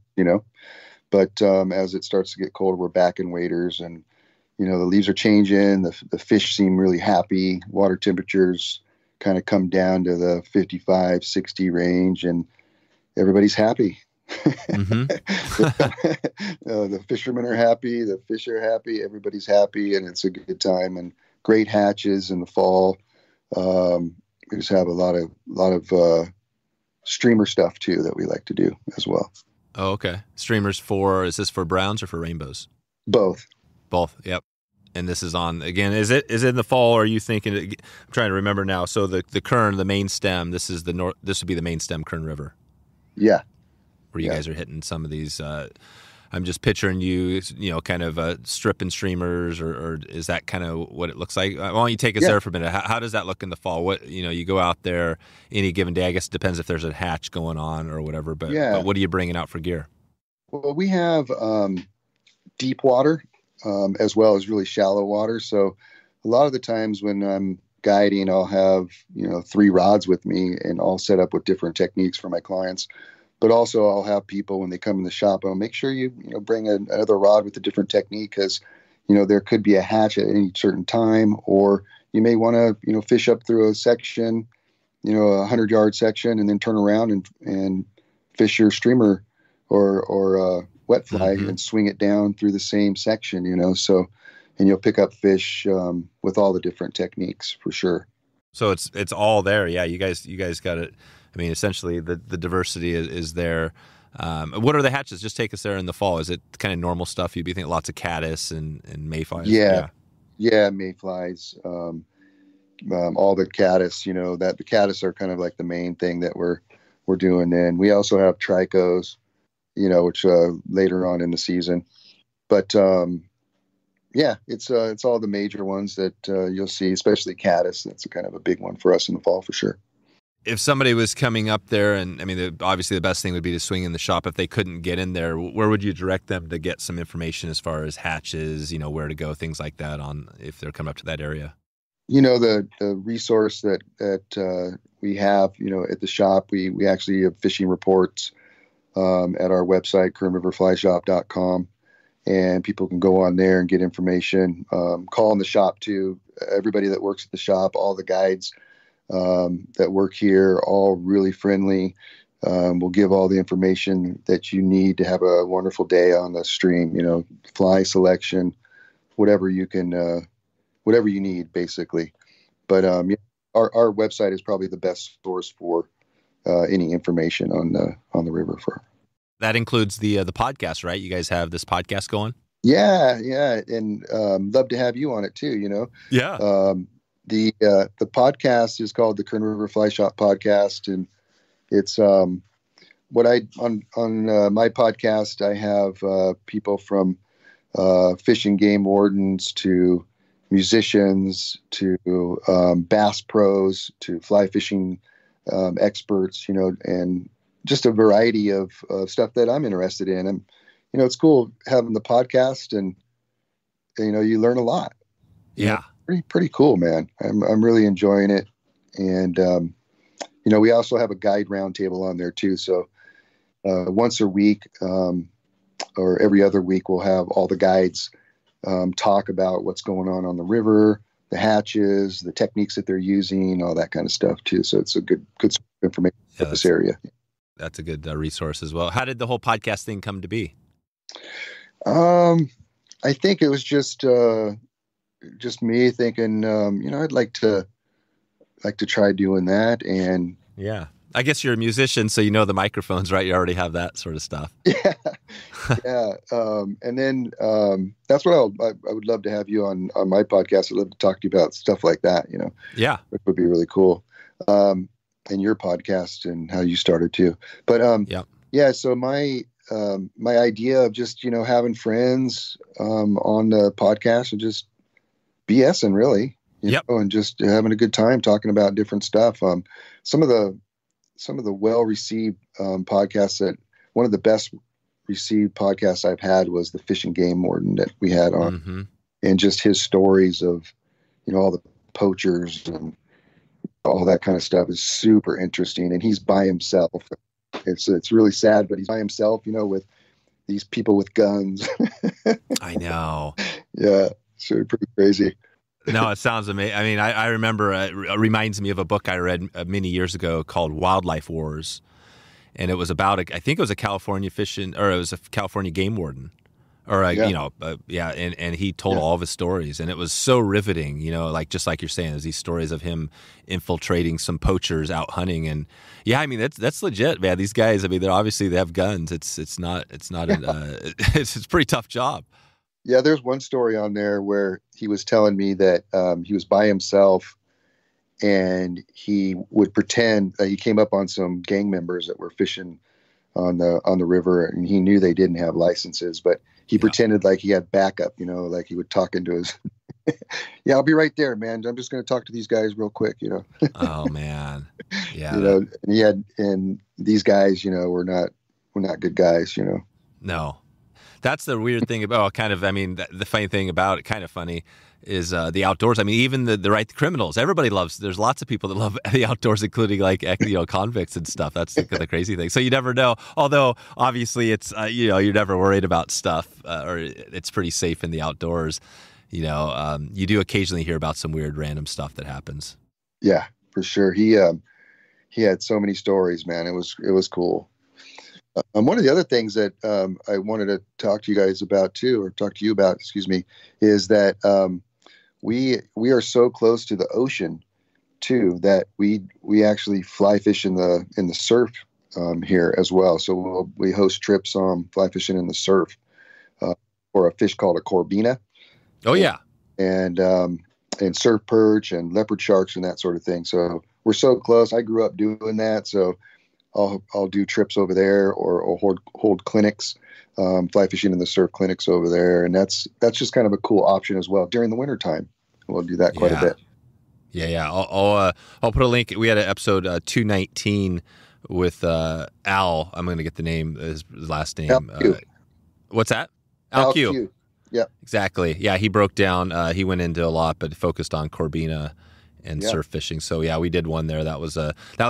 But as it starts to get colder, we're back in waders, and, the leaves are changing. The fish seem really happy. Water temperatures kind of come down to the 55, 60 range, and everybody's happy. The fishermen are happy, the fish are happy, everybody's happy, and it's a good time, and great hatches in the fall. we just have a lot of streamer stuff too that we like to do as well. Oh, okay. Streamers is this for browns or for rainbows? Both. Both. Yep. And this is on again. Is it in the fall? Or are you thinking? I'm trying to remember now. So the Kern, the main stem. This is This would be the main stem Kern River. Yeah. Where you guys are hitting some of these. I'm just picturing you kind of stripping streamers, or is that kind of what it looks like? Why don't you take us there for a minute? How does that look in the fall? What you go out there any given day. I guess it depends if there's a hatch going on or whatever. But what are you bringing out for gear? Well, we have deep water. As well as really shallow water. So a lot of the times when I'm guiding, I'll have, 3 rods with me and all set up with different techniques for my clients. But also I'll have people when they come in the shop, I'll make sure you bring another rod with a different technique because, there could be a hatch at any certain time, or you may want to, fish up through a section, a 100-yard section and then turn around and fish your streamer or wet fly and swing it down through the same section, so, and you'll pick up fish with all the different techniques for sure. So it's all there. Yeah. You guys got it. I mean, essentially the diversity is there. What are the hatches? Just take us there in the fall. Is it kind of normal stuff? You'd be thinking lots of caddis and mayflies. Yeah. Mayflies, all the caddis, that the caddis are kind of like the main thing that we're doing. Then we also have tricos, which later on in the season, but it's all the major ones that you'll see, especially caddis. That's kind of a big one for us in the fall for sure. If somebody was coming up there, and I mean, obviously the best thing would be to swing in the shop. If they couldn't get in there, where would you direct them to get some information as far as hatches, where to go, things like that, on if they're coming up to that area? The resource that we have, at the shop, we actually have fishing reports at our website, kernriverflyshop.com, and people can go on there and get information. Call in the shop too. Everybody that works at the shop, all the guides that work here, all really friendly. We'll give all the information that you need to have a wonderful day on the stream. Fly selection, whatever you can, whatever you need, basically. But our website is probably the best source for any information on the river. For that includes the podcast, right? You guys have this podcast going? Yeah, and love to have you on it too. Yeah. The podcast is called the Kern River Fly Shop Podcast, and it's what I on my podcast. I have people from Fish and Game Wardens to musicians to bass pros to fly fishing experts, and just a variety of stuff that I'm interested in. And, it's cool having the podcast, and, you learn a lot. Yeah. Pretty cool, man. I'm really enjoying it. And, we also have a guide roundtable on there too. So once a week or every other week, we'll have all the guides talk about what's going on the river, the hatches, the techniques that they're using, all that kind of stuff too. So it's a good information for this area. That's a good resource as well. How did the whole podcast thing come to be? I think it was just me thinking, I'd like to try doing that. And yeah, I guess you're a musician, so the microphones, right? You already have that sort of stuff. Yeah. And then that's what I would love to have you on my podcast. I'd love to talk to you about stuff like that, Yeah. Which would be really cool. And your podcast and how you started too. But yeah. So my idea of just, having friends on the podcast and just BSing really, and just having a good time talking about different stuff. Some of the well-received podcasts that one of the best received podcasts I've had was the Fish and Game Warden that we had on, and just his stories of, all the poachers and all that kind of stuff is super interesting. And he's by himself. It's really sad, but he's by himself, with these people with guns. I know. Yeah. It's pretty crazy. No, it sounds amazing. I mean, I remember it reminds me of a book I read many years ago called Wildlife Wars. And it was about, I think it was a California California game warden Or, and he told all of his stories, and it was so riveting, like just like you're saying, there's these stories of him infiltrating some poachers out hunting. And yeah, I mean, that's legit, man. These guys, I mean, they have guns. It's a pretty tough job. Yeah. There's one story on there where he was telling me that he was by himself and he would pretend that he came up on some gang members that were fishing on the river, and he knew they didn't have licenses, but he pretended like he had backup, like he would talk into his, yeah, I'll be right there, man. I'm just going to talk to these guys real quick, Oh man. Yeah. And these guys, we're not good guys, No, that's the weird thing about the funny thing about it, kind of funny, is the outdoors. I mean, even the criminals, everybody loves, there's lots of people that love the outdoors, including like, convicts and stuff. That's the crazy thing. So you never know. Although obviously it's, you're never worried about stuff or it's pretty safe in the outdoors. You do occasionally hear about some weird random stuff that happens. Yeah, for sure. He had so many stories, man. It was cool. One of the other things that I wanted to talk to you guys about too, or talk to you about, excuse me, is that we are so close to the ocean too that we actually fly fish in the surf here as well. So we host trips on fly fishing in the surf for a fish called a corbina. Oh yeah, and surf perch and leopard sharks and that sort of thing. So we're so close. I grew up doing that, so I'll do trips over there or hold clinics, fly fishing in the surf clinics over there. And that's just kind of a cool option as well. During the wintertime, we'll do that quite a bit. Yeah. I'll put a link. We had an episode 219 with Al. I'm going to get the name, his last name. Al Q. What's that? Al Q. Q. Yeah. Exactly. Yeah, he broke down, he went into a lot, but focused on corbina and surf fishing. So yeah, we did one there. That was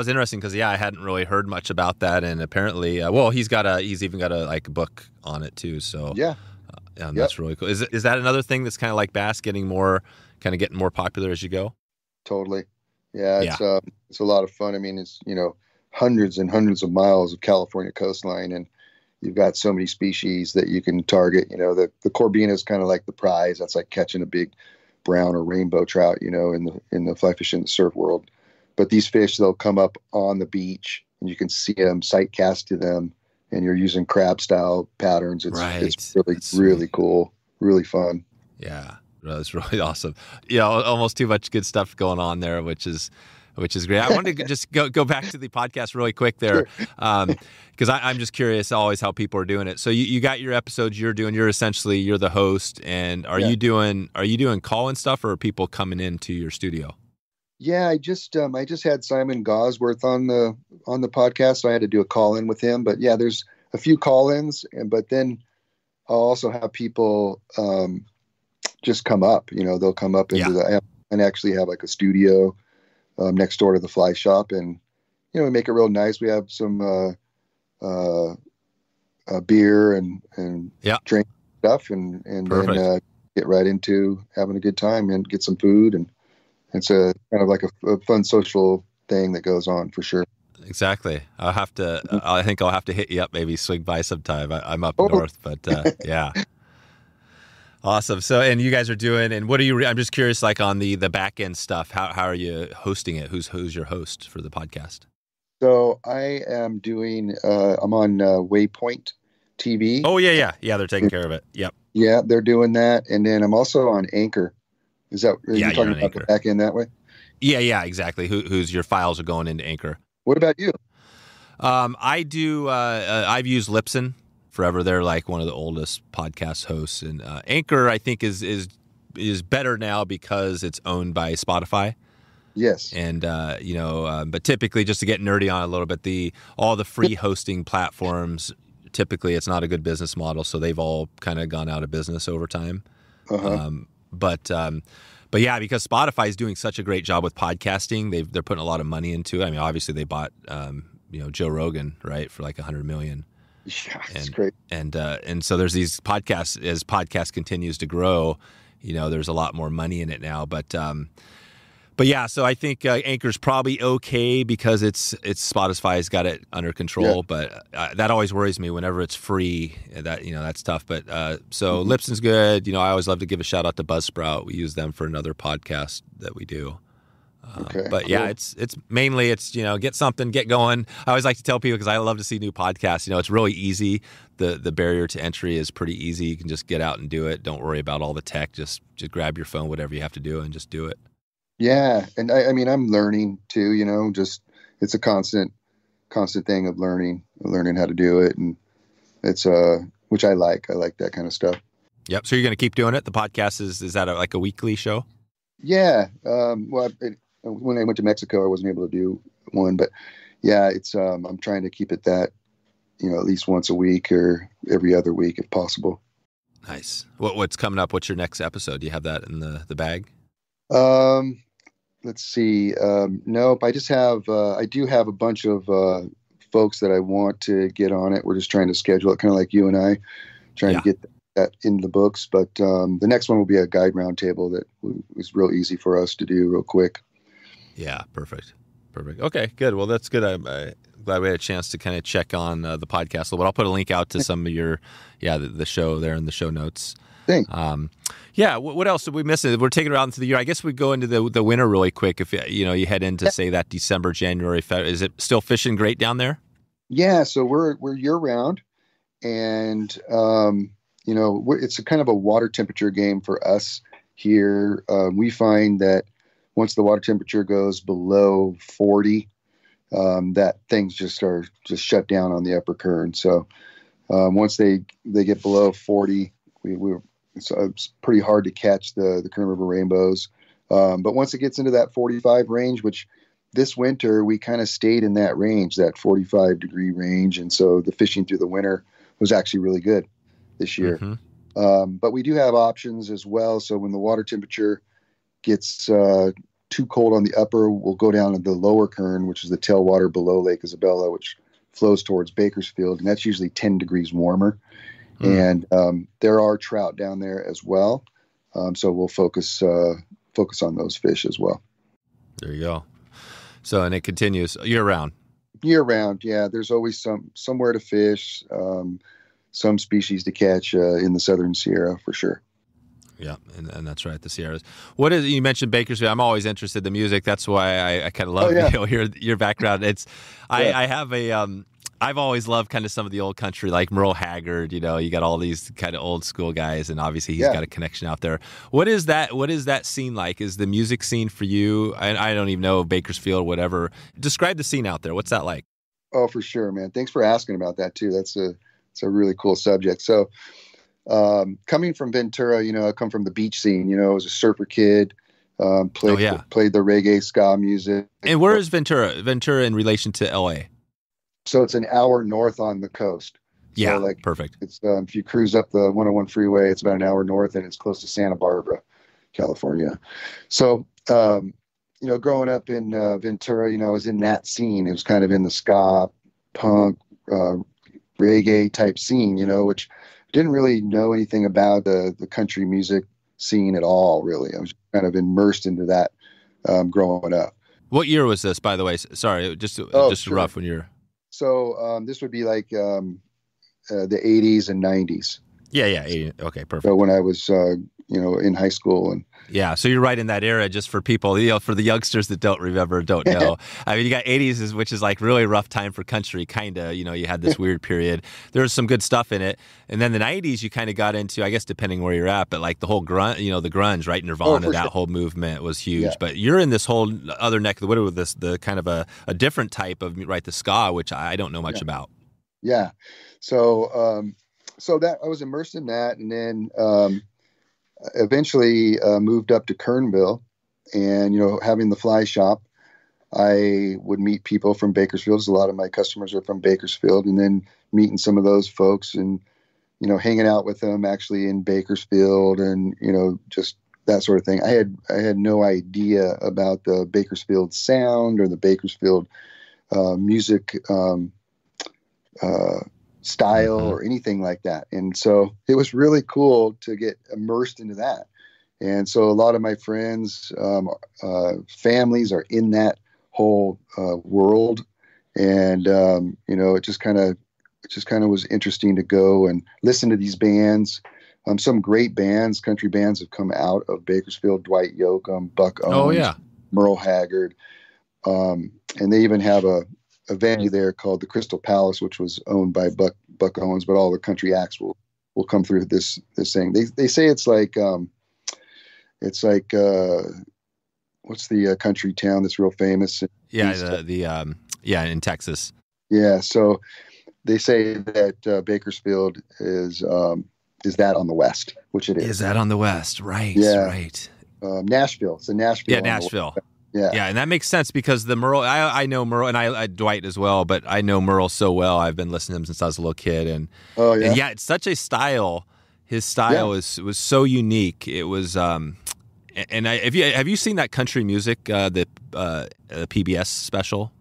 interesting because I hadn't really heard much about that, and apparently, he's even got a book on it too. So that's really cool. Is that another thing that's kind of like bass, getting more popular as you go? Totally. Yeah. It's a lot of fun. I mean, it's hundreds and hundreds of miles of California coastline, and you've got so many species that you can target. The corbina is kind of like the prize. That's like catching a big brown or rainbow trout, in the fly fishing the surf world. But these fish, they'll come up on the beach and you can see them, sight cast to them, and you're using crab style patterns. It's really cool, really fun. Yeah, that's really awesome. Almost too much good stuff going on there, which is great. I wanted to just go back to the podcast really quick there, because I'm just curious always how people are doing it. So you got your episodes you're the host, and are you doing call-in stuff, or are people coming into your studio? Yeah, I just had Simon Gosworth on the podcast, so I had to do a call-in with him. But yeah, there's a few call-ins, but then I'll also have people just come up. They'll come up into and actually have like a studio next door to the fly shop, and we make it real nice. We have some beer and drink stuff, and then get right into having a good time and get some food, and it's a kind of like a fun social thing that goes on for sure. Exactly. I think I'll have to hit you up, maybe swing by sometime. I'm up north, but yeah. Awesome. So, and you guys are doing, and what are you, I'm just curious, like on the back end stuff, how are you hosting it? Who's your host for the podcast? So I am doing, I'm on Waypoint TV. Oh yeah. They're taking care of it. Yep. Yeah, they're doing that. And then I'm also on Anchor. Are you talking about Anchor. The back end that way? Yeah, exactly. Who's your files are going into Anchor. What about you? I do, I've used Libsyn forever. They're like one of the oldest podcast hosts, and Anchor I think is better now because it's owned by Spotify. Yes. And but typically, just to get nerdy on a little bit, all the free hosting platforms, typically it's not a good business model, so they've all kind of gone out of business over time. But yeah, because Spotify is doing such a great job with podcasting, they're putting a lot of money into it. I mean, obviously they bought Joe Rogan, right, for like $100 million. Yeah, that's great. And so there's these podcasts, as podcast continues to grow, there's a lot more money in it now. But But yeah, so I think Anchor's probably okay because it's Spotify's got it under control. But that always worries me whenever it's free. That's tough. But so Libsyn's good. I always love to give a shout out to Buzzsprout. We use them for another podcast that we do. But yeah, it's mainly get something, get going. I always like to tell people because I love to see new podcasts. It's really easy. The barrier to entry is pretty easy. You can just get out and do it. Don't worry about all the tech. Just grab your phone, whatever you have to do, and just do it. Yeah, and I mean I'm learning too. Just it's a constant thing of learning how to do it, and it's which I like. I like that kind of stuff. Yep. So you're going to keep doing it. The podcast is that like a weekly show? Yeah. When I went to Mexico, I wasn't able to do one, but yeah, it's, I'm trying to keep it that, at least once a week or every other week if possible. Nice. What's coming up? What's your next episode? Do you have that in the bag? Let's see. Nope. I just have, I do have a bunch of, folks that I want to get on it. We're just trying to schedule it kind of like you and I trying to get that in the books. But, the next one will be a guide roundtable that was real easy for us to do real quick. Yeah, perfect. Okay, good. Well, that's good. I'm glad we had a chance to kind of check on the podcast a little bit. I'll put a link out to some of your, the show there in the show notes. Thanks. What else did we miss? We're taking it out into the year. I guess we go into the winter really quick. If you head into say that December, January, February, is it still fishing great down there? Yeah, so we're year round, and it's a kind of a water temperature game for us here. We find that once the water temperature goes below 40, that things just are shut down on the upper Kern. So once they get below 40, it's pretty hard to catch the Kern River rainbows. But once it gets into that 45 range, which this winter we kind of stayed in that range, that 45 degree range, and so the fishing through the winter was actually really good this year. Mm-hmm. But we do have options as well. So when the water temperature gets too cold on the upper, we'll go down to the lower Kern, which is the tailwater below Lake Isabela, which flows towards Bakersfield, and that's usually 10 degrees warmer. And there are trout down there as well, so we'll focus on those fish as well. There you go. So, and it continues year round. Year round, yeah. There's always somewhere to fish, some species to catch in the Southern Sierra for sure. Yeah, and that's right, the Sierras. What is you mentioned Bakersfield? I'm always interested in the music. That's why I kind of love your background. It's I have I've always loved kind of some of the old country, like Merle Haggard. You got all these kind of old school guys, and obviously he's got a connection out there. What is that scene like? Is the music scene for you? I don't even know, Bakersfield, whatever. Describe the scene out there. What's that like? Oh, for sure, man. Thanks for asking about that too. It's a really cool subject. So. Coming from Ventura, I come from the beach scene, I was a surfer kid, played the reggae ska music. And where is Ventura in relation to LA? So it's an hour north on the coast. Yeah. So perfect. It's, if you cruise up the 101 freeway, it's about an hour north and it's close to Santa Barbara, California. So, growing up in, Ventura, I was in that scene. It was kind of in the ska, punk, reggae type scene, which didn't really know anything about the country music scene at all, really. I was kind of immersed into that growing up. What year was this, by the way? Sorry, just sure. Rough when you're... So this would be like the 80s and 90s. Yeah, 80. Okay, perfect. So when I was, in high school. And yeah, so you're right in that era, just for people, for the youngsters that don't know. I mean, you got 80s, which is like really rough time for country, kind of, you had this weird period. There was some good stuff in it. And then the 90s, you kind of got into, I guess, depending where you're at, but like the whole grunge, the grunge, right? Nirvana, that whole movement was huge. Yeah. But you're in this whole other neck of the woods with the kind of a different type of, right, the ska, which I don't know much about. Yeah. So that I was immersed in that, and then eventually moved up to Kernville, and having the fly shop, I would meet people from Bakersfield. A lot of my customers are from Bakersfield, and then meeting some of those folks and hanging out with them actually in Bakersfield, and just that sort of thing. I had no idea about the Bakersfield sound or the Bakersfield music style or anything like that. And so it was really cool to get immersed into that. And so a lot of my friends, families are in that whole world. And, it just kind of was interesting to go and listen to these bands. Some great bands, country bands have come out of Bakersfield, Dwight Yoakam, Buck Owens, Merle Haggard. And they even have a venue there called the Crystal Palace, which was owned by Buck Owens, but all the country acts will come through this thing. They say it's like what's the country town that's real famous? In Texas. Yeah. So they say that Bakersfield is that on the west, which it is. Is that on the west? Right. Yeah. Right. Nashville. It's in Nashville. Yeah, Nashville. Yeah. Yeah, and that makes sense because the Merle, I know Merle, and I Dwight as well, but I know Merle so well. I've been listening to him since I was a little kid, and it's such a style. His style was so unique. It was, have you seen that country music, the PBS special?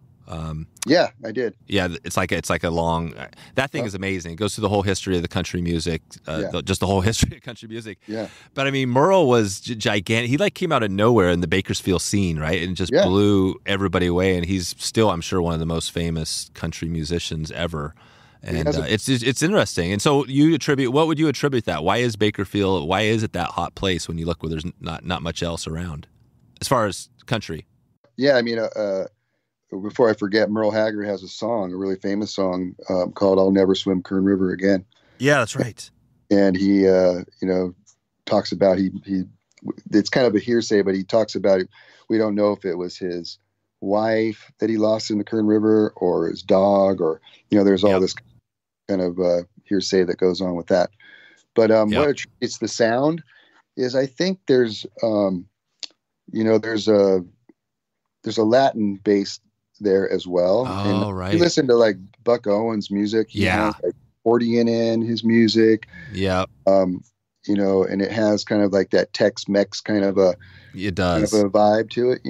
Yeah, I did. Yeah, it's like a long. That thing is amazing. It goes through the whole history of the country music, just the whole history of country music. Yeah. But I mean, Merle was gigantic. He came out of nowhere in the Bakersfield scene, right, and just blew everybody away. And he's still, I'm sure, one of the most famous country musicians ever. And it's interesting. And so what would you attribute that? Why is Bakersfield? Why is it that hot place when you look where there's not much else around, as far as country? Yeah, I mean. Before I forget, Merle Haggard has a really famous song called "I'll Never Swim Kern River Again." Yeah, that's right. And he, talks about it's kind of a hearsay, but he talks about it. We don't know if it was his wife that he lost in the Kern River or his dog, or there's all this kind of hearsay that goes on with that. But it's the sound is I think there's there's a Latin based there as well. Oh, right. You listen to like Buck Owens music. He has like accordion in his music. Yeah. And it has kind of like that Tex-Mex kind of a vibe to it,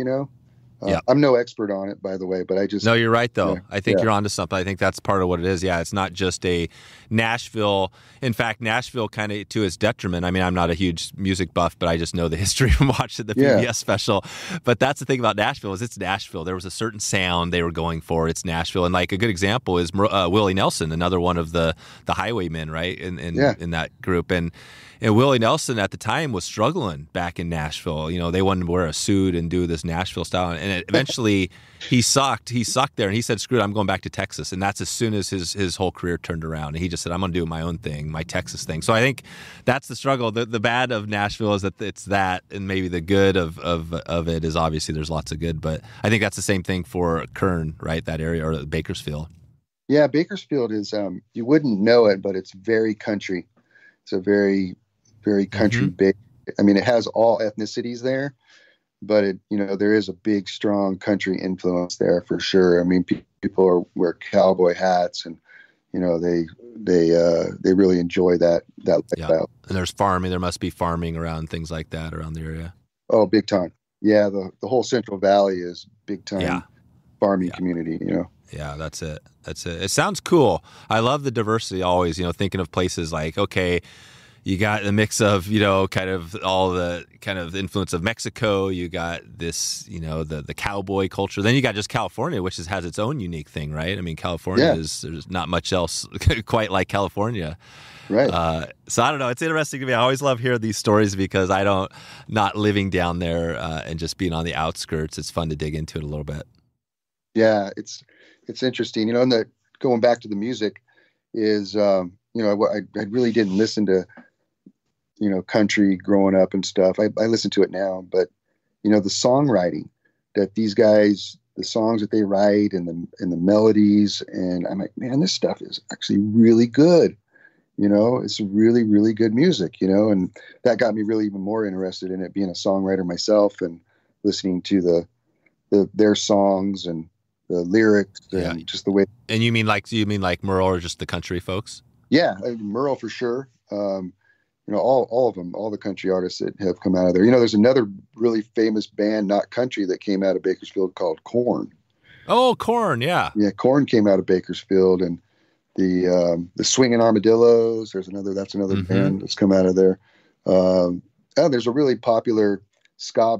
I'm no expert on it, by the way, but I just... No, you're right, though. I think you're onto something. I think that's part of what it is. Yeah, it's not just a Nashville. In fact, Nashville kind of to its detriment. I mean, I'm not a huge music buff, but I just know the history from watching the PBS special. But that's the thing about Nashville is it's Nashville. There was a certain sound they were going for. It's Nashville. And like a good example is Willie Nelson, another one of the highwaymen, right, in that group. And Willie Nelson at the time was struggling back in Nashville. They wanted to wear a suit and do this Nashville style. And eventually he sucked. He sucked there. And he said, screw it, I'm going back to Texas. And that's as soon as his whole career turned around. And he just said, I'm going to do my own thing, my Texas thing. So I think that's the struggle. The bad of Nashville is that it's that. And maybe the good of it is obviously there's lots of good. But I think that's the same thing for Kern, right? That area, or Bakersfield. Yeah, Bakersfield is, you wouldn't know it, but it's very country. It's a very, very country big. I mean, it has all ethnicities there, but there is a big, strong country influence there for sure. I mean, people wear cowboy hats, and they really enjoy that lifestyle. And there's farming. There must be farming around things like that around the area. Oh, big time. Yeah, the whole Central Valley is big time farming community. Yeah, that's it. It sounds cool. I love the diversity always. Thinking of places like you got the mix of, kind of all the kind of influence of Mexico. You got this, the cowboy culture. Then you got just California, which has its own unique thing, right? I mean, California there's not much else quite like California. Right. So I don't know. It's interesting to me. I always love hearing these stories because not living down there and just being on the outskirts, it's fun to dig into it a little bit. Yeah, it's interesting. And going back to the music is, I really didn't listen to, country growing up and stuff. I listen to it now, but the songwriting that these guys, the songs that they write and the melodies, and I'm like, man, this stuff is actually really good. It's really, really good music, and that got me really even more interested in it, being a songwriter myself and listening to their songs and the lyrics and just the way. And you mean like Merle or just the country folks? Yeah, Merle for sure. All of them, all the country artists that have come out of there. There's another really famous band, not country, that came out of Bakersfield called Korn. Oh, Korn, yeah. Yeah, Korn came out of Bakersfield, and the Swingin' Armadillos. That's another band that's come out of there. There's a really popular ska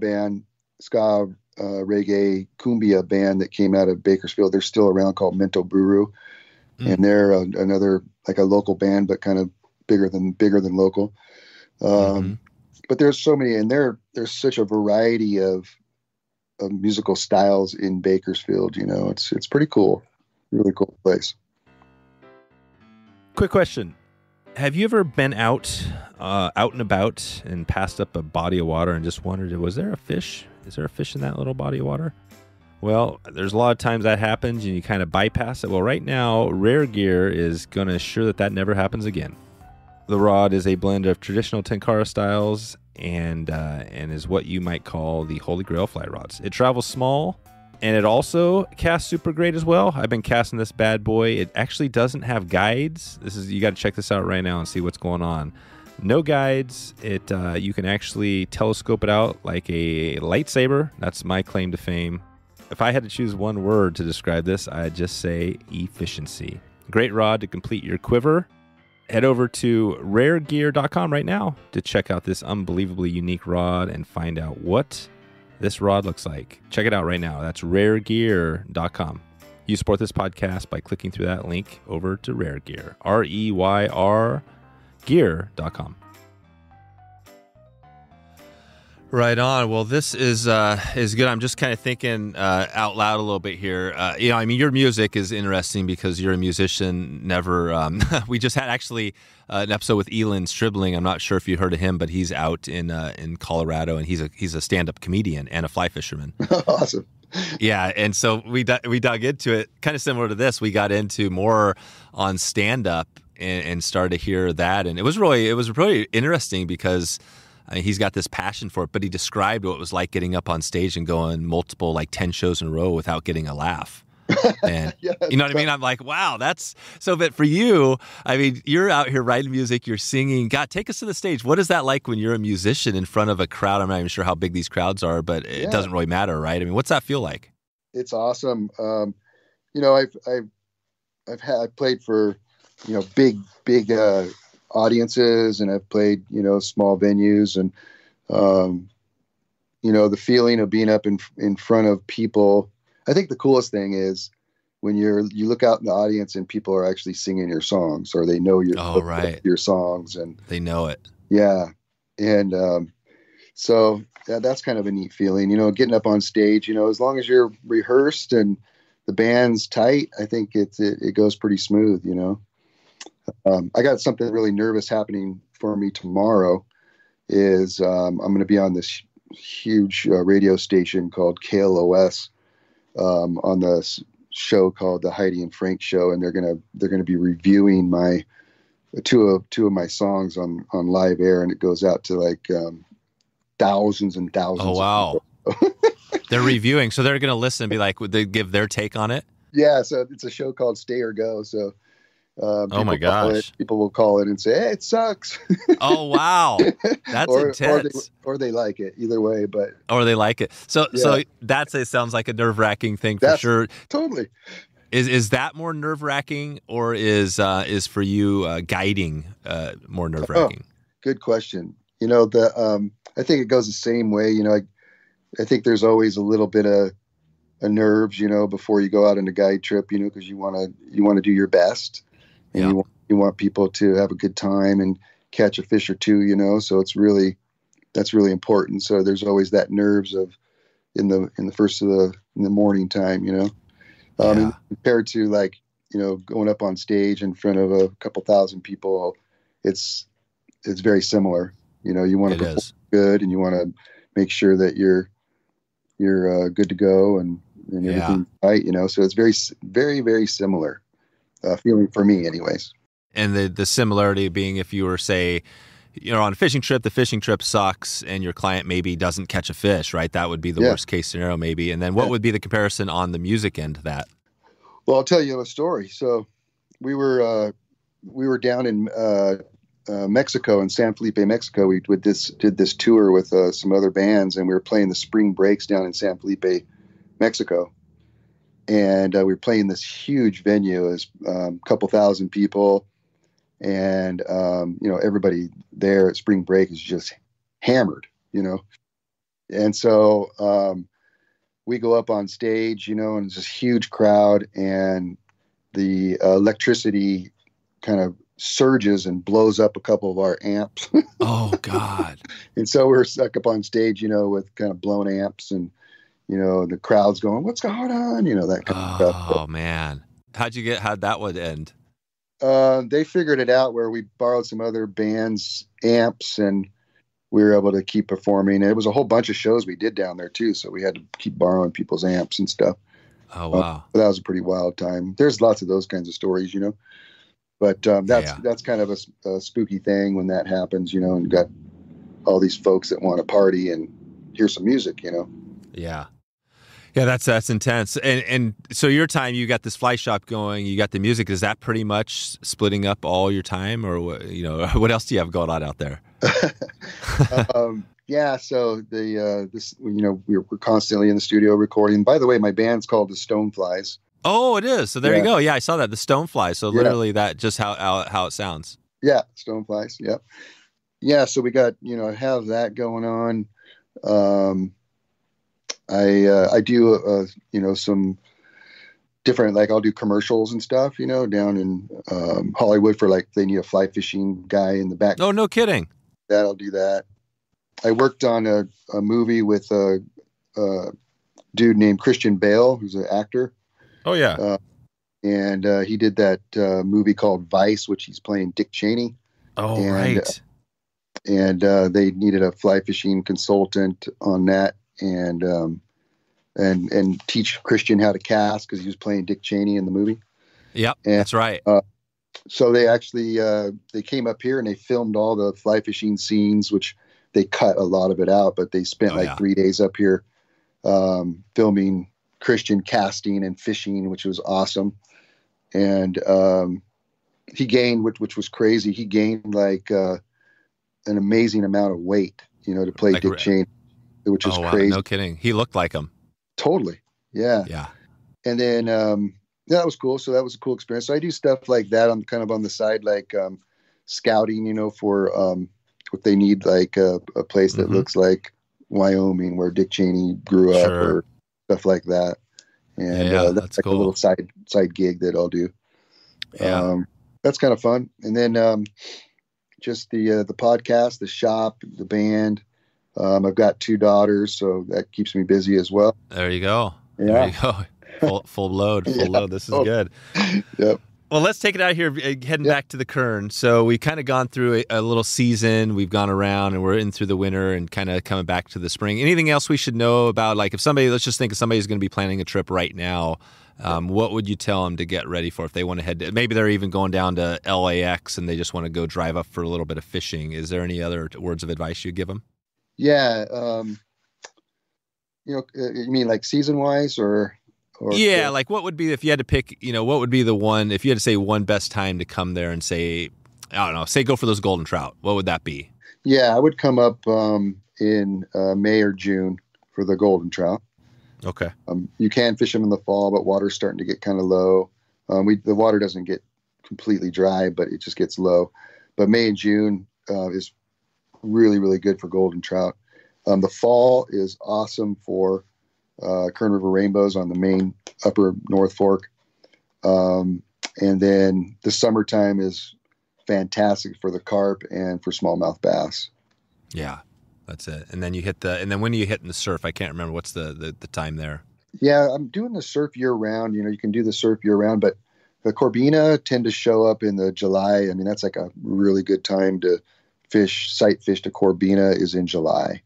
reggae cumbia band that came out of Bakersfield. They're still around, called Mento Buru, and they're another, like a local band, but kind of bigger than local. But there's so many, and there's such a variety of musical styles in Bakersfield. You know, it's pretty cool, really cool place. Quick question: have you ever been out and about and passed up a body of water and just wondered, was there a fish? Is there a fish in that little body of water? Well, there's a lot of times that happens and you kind of bypass it. Well, right now, Reyr Gear is going to assure that never happens again. The rod is a blend of traditional Tenkara styles and is what you might call the Holy Grail fly rods. It travels small, and it also casts super great as well. I've been casting this bad boy. It actually doesn't have guides. You got to check this out right now and see what's going on. No guides. You can actually telescope it out like a lightsaber. That's my claim to fame. If I had to choose one word to describe this, I'd just say efficiency. Great rod to complete your quiver. Head over to reyrgear.com right now to check out this unbelievably unique rod and find out what this rod looks like. Check it out right now. That's reyrgear.com. You support this podcast by clicking through that link over to Reyr Gear. REYR gear.com. Right on. Well, this is good. I'm just kind of thinking out loud a little bit here. I mean, your music is interesting because you're a musician. We just had actually an episode with Eeland Stribling. I'm not sure if you heard of him, but he's out in Colorado, and he's a stand-up comedian and a fly fisherman. Awesome. Yeah, and so we dug into it, kind of similar to this. We got into more on stand-up and started to hear that, and it was really interesting because he's got this passion for it, but he described what it was like getting up on stage and going multiple, like 10 shows in a row without getting a laugh. And yeah, you know what I mean? I'm like, wow, that's so. But for you, I mean, you're out here writing music, you're singing. God, take us to the stage. What is that like when you're a musician in front of a crowd? I'm not even sure how big these crowds are, but it doesn't really matter, right? I mean, what's that feel like? It's awesome. I've played for, big audiences, and I've played, small venues, and, the feeling of being up in front of people. I think the coolest thing is when you look out in the audience and people are actually singing your songs, or they know your songs, and they know it. Yeah. And, so that's kind of a neat feeling, getting up on stage, as long as you're rehearsed and the band's tight, I think it goes pretty smooth, I got something really nervous happening for me tomorrow. I'm going to be on this huge radio station called KLOS, on the show called the Heidi and Frank Show, and they're gonna be reviewing my two of my songs on live air, and it goes out to like thousands and thousands. Oh wow! Of people. They're reviewing, so they're gonna listen and be like, would they give their take on it? Yeah, so it's a show called Stay or Go. So. Oh my gosh! People will call it and say, "Hey, it sucks." Oh wow, that's intense. Or they like it either way, or they like it. So it sounds like a nerve-wracking thing for sure. Totally. Is that more nerve-wracking, or is for you guiding more nerve-wracking? Good question. I think it goes the same way. I think there's always a little bit of nerves, before you go out on a guide trip, because you want to do your best. And you want people to have a good time and catch a fish or two, so that's really important. So there's always that nerves of in the morning time, and compared to like, going up on stage in front of a couple thousand people, it's very similar. You want to perform good, and you want to make sure that you're good to go and everything right, so it's very, very, very similar feeling for me anyways. And the similarity being, if you were, say, on a fishing trip, the fishing trip sucks and your client maybe doesn't catch a fish, right? That would be the worst case scenario maybe. And then what would be the comparison on the music end to that? Well, I'll tell you a story. So we were down in Mexico, in San Felipe, Mexico. We did this tour with some other bands, and we were playing the spring breaks down in San Felipe, Mexico. And we were playing this huge venue. It was a couple thousand people. And, everybody there at spring break is just hammered, And so we go up on stage, and it's this huge crowd, and the electricity kind of surges and blows up a couple of our amps. Oh God. And so we're stuck up on stage, with kind of blown amps, and the crowd's going, "What's going on?" That kind of stuff. Oh man. How'd that one end? They figured it out where we borrowed some other bands' amps, and we were able to keep performing. And it was a whole bunch of shows we did down there too, so we had to keep borrowing people's amps and stuff. Oh wow. But that was a pretty wild time. There's lots of those kinds of stories, But that's kind of a spooky thing when that happens, and got all these folks that want to party and hear some music, Yeah. Yeah, that's intense. And so your time, you got this fly shop going, you got the music. Is that pretty much splitting up all your time, or what else do you have going on out there? Yeah. So we're constantly in the studio recording. By the way, my band's called the Stoneflys. Oh, it is. So there you go. Yeah, I saw that, the Stoneflys. So literally that just how it sounds. Yeah, Stoneflys. Yep. Yeah. So we got have that going on. I do some different, like I'll do commercials and stuff, down in Hollywood for like they need a fly fishing guy in the back. Oh, no kidding. I'll do that. I worked on a movie with a dude named Christian Bale, who's an actor. Oh yeah. And he did that movie called Vice, which he's playing Dick Cheney. Oh, right. And they needed a fly fishing consultant on that, and teach Christian how to cast because he was playing Dick Cheney in the movie. Yep, that's right. So they actually they came up here and they filmed all the fly fishing scenes, which they cut a lot of it out, but they spent 3 days up here filming Christian casting and fishing, which was awesome. And he gained, which was crazy. He gained like an amazing amount of weight, to play like Dick Cheney, which is crazy. No kidding. He looked like him. Totally. Yeah. Yeah. And then that was cool. So that was a cool experience. So I do stuff like that on the side, like scouting, for if they need like a place that looks like Wyoming where Dick Cheney grew up or stuff like that. And that's like cool. A little side gig that I'll do. Yeah. That's kind of fun. And then just the podcast, the shop, the band. I've got 2 daughters, so that keeps me busy as well. There you go. Yeah. There you go. Full load. This is good. Yep. Well, let's take it out here, heading back to the Kern. So we've kind of gone through a little season. We've gone around, and we're in through the winter and kind of coming back to the spring. Anything else we should know about, like if let's just think if somebody's going to be planning a trip right now, what would you tell them to get ready for if they want to head to, maybe they're even going down to LAX and they just want to go drive up for a little bit of fishing. Is there any other words of advice you'd give them? Yeah. You mean like season wise or yeah, like what would be, if you had to pick, what would be the one, if you had to say one best time to come there and say, I don't know, say go for those golden trout, what would that be? Yeah, I would come up in May or June for the golden trout. Okay. You can fish them in the fall, but water's starting to get kind of low. The water doesn't get completely dry, but it just gets low. But May and June is really, really good for golden trout. The fall is awesome for Kern River rainbows on the main upper North Fork. And then the summertime is fantastic for the carp and for smallmouth bass. Yeah, that's it. And then when are you hitting the surf? I can't remember. What's the time there? Yeah, I'm doing the surf year round. You can do the surf year round, but the corbina tend to show up in the July. I mean, that's like a really good time to sight fish to corbina is in July.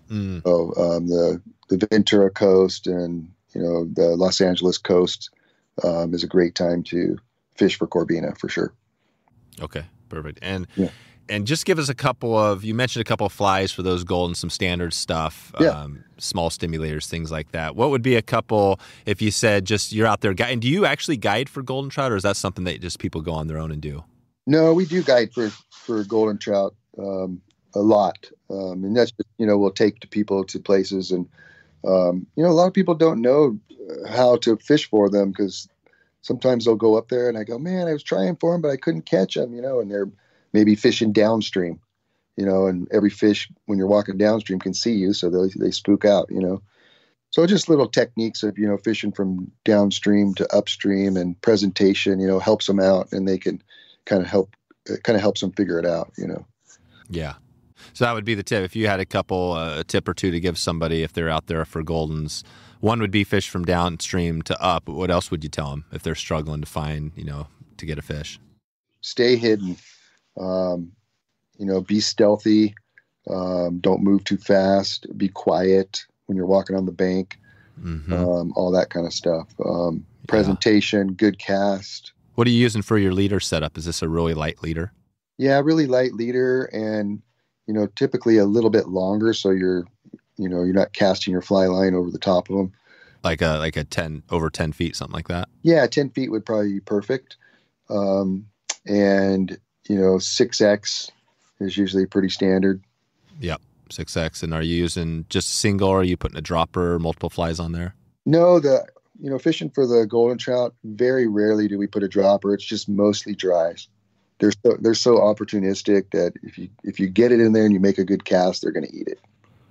So the Ventura coast and the Los Angeles coast is a great time to fish for corbina for sure. Okay, perfect. And just give us you mentioned a couple of flies for those golden, some standard stuff, small stimulators, things like that. What would be a couple if you said just you're out there guiding? Do you actually guide for golden trout, or is that something that just people go on their own and do? No, we do guide for golden trout a lot. And that's just, we'll take people to places, and a lot of people don't know how to fish for them because sometimes they'll go up there and I go, man, I was trying for them, but I couldn't catch them, and they're maybe fishing downstream, and every fish when you're walking downstream can see you, so they spook out, So just little techniques of, fishing from downstream to upstream and presentation, helps them out, and they can kind of helps them figure it out, Yeah. So that would be the tip. If you had a tip or two to give somebody if they're out there for Goldens, one would be fish from downstream to up. What else would you tell them if they're struggling to find, to get a fish? Stay hidden, be stealthy. Don't move too fast. Be quiet when you're walking on the bank, all that kind of stuff. Presentation, good cast. What are you using for your leader setup? Is this a really light leader? Yeah, really light leader, and typically a little bit longer, so you're not casting your fly line over the top of them. Like a 10 over 10 feet, something like that. Yeah, 10 feet would probably be perfect. And 6X is usually pretty standard. Yep, 6X. And are you using just single, or are you putting a dropper, multiple flies on there? No, fishing for the golden trout, very rarely do we put a dropper. It's just mostly dries. They're so opportunistic that if you get it in there and you make a good cast, they're going to eat it.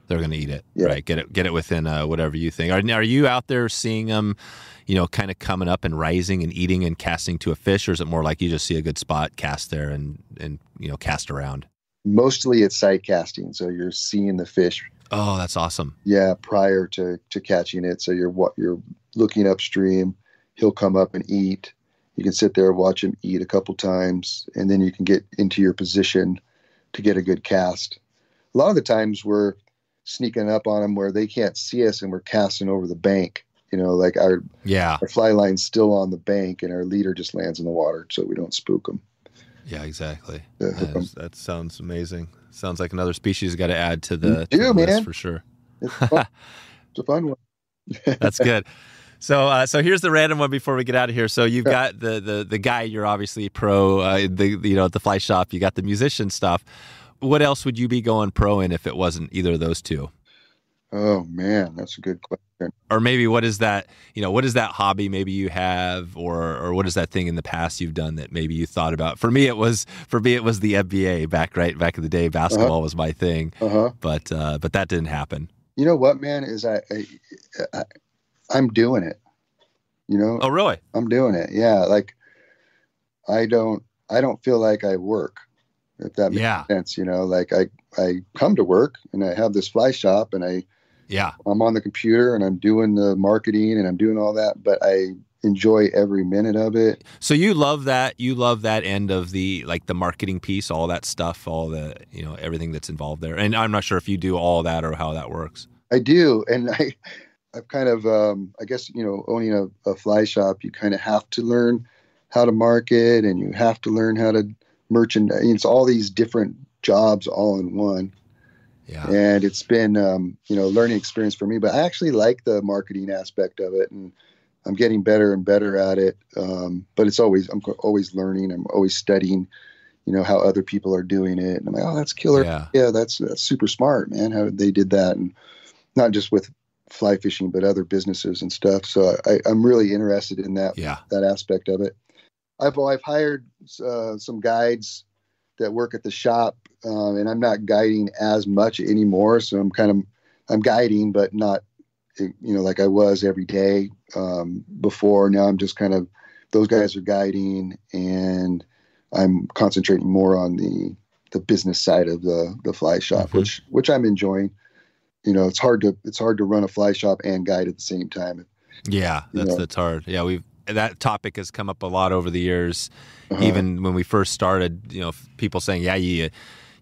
They're going to eat it, right? Get it within whatever you think. Are you out there seeing them, kind of coming up and rising and eating and casting to a fish, or is it more like you just see a good spot, cast there and cast around? Mostly it's sight casting, so you're seeing the fish. Oh, that's awesome. Yeah, prior to catching it, so you're looking upstream. He'll come up and eat. You can sit there and watch him eat a couple times, and then you can get into your position to get a good cast. A lot of the times we're sneaking up on them where they can't see us, and we're casting over the bank. Like our fly line's still on the bank, and our leader just lands in the water, so we don't spook them. Yeah, exactly. That sounds amazing. Sounds like another species got to add to the list for sure. It's fun. It's a fun one. That's good. So here's the random one before we get out of here. So you've got the guy, you're obviously pro, at the fly shop. You got the musician stuff. What else would you be going pro in if it wasn't either of those two? Oh man, that's a good question. Or maybe what is that hobby maybe you have, or what is that thing in the past you've done that maybe you thought about? For me it was the NBA back in the day. Basketball was my thing. But that didn't happen. You know what, man, is I'm doing it. Oh really? I'm doing it. Yeah. Like I don't feel like I work, if that makes sense. Like I come to work and I have this fly shop and I'm on the computer and I'm doing the marketing and I'm doing all that, but I enjoy every minute of it. So you love that end of the marketing piece, all that stuff, all the, everything that's involved there. And I'm not sure if you do all that or how that works. I do. And I've kind of, I guess, owning a fly shop, you kind of have to learn how to market and you have to learn how to merchandise. It's all these different jobs all in one. Yeah. And it's been, learning experience for me, but I actually like the marketing aspect of it, and I'm getting better and better at it. But I'm always learning. I'm always studying, how other people are doing it. And I'm like, oh, that's killer. Yeah, that's super smart, man. How they did that. And not just with fly fishing, but other businesses and stuff. So I'm really interested in that aspect of it. I've hired some guides that work at the shop, and I'm not guiding as much anymore. So I'm guiding, but not, like I was every day before. Now I'm just kind of, those guys are guiding, and I'm concentrating more on the business side of the fly shop, which I'm enjoying. It's hard to run a fly shop and guide at the same time. Yeah, that's hard. Yeah, that topic has come up a lot over the years. Even when we first started, people saying,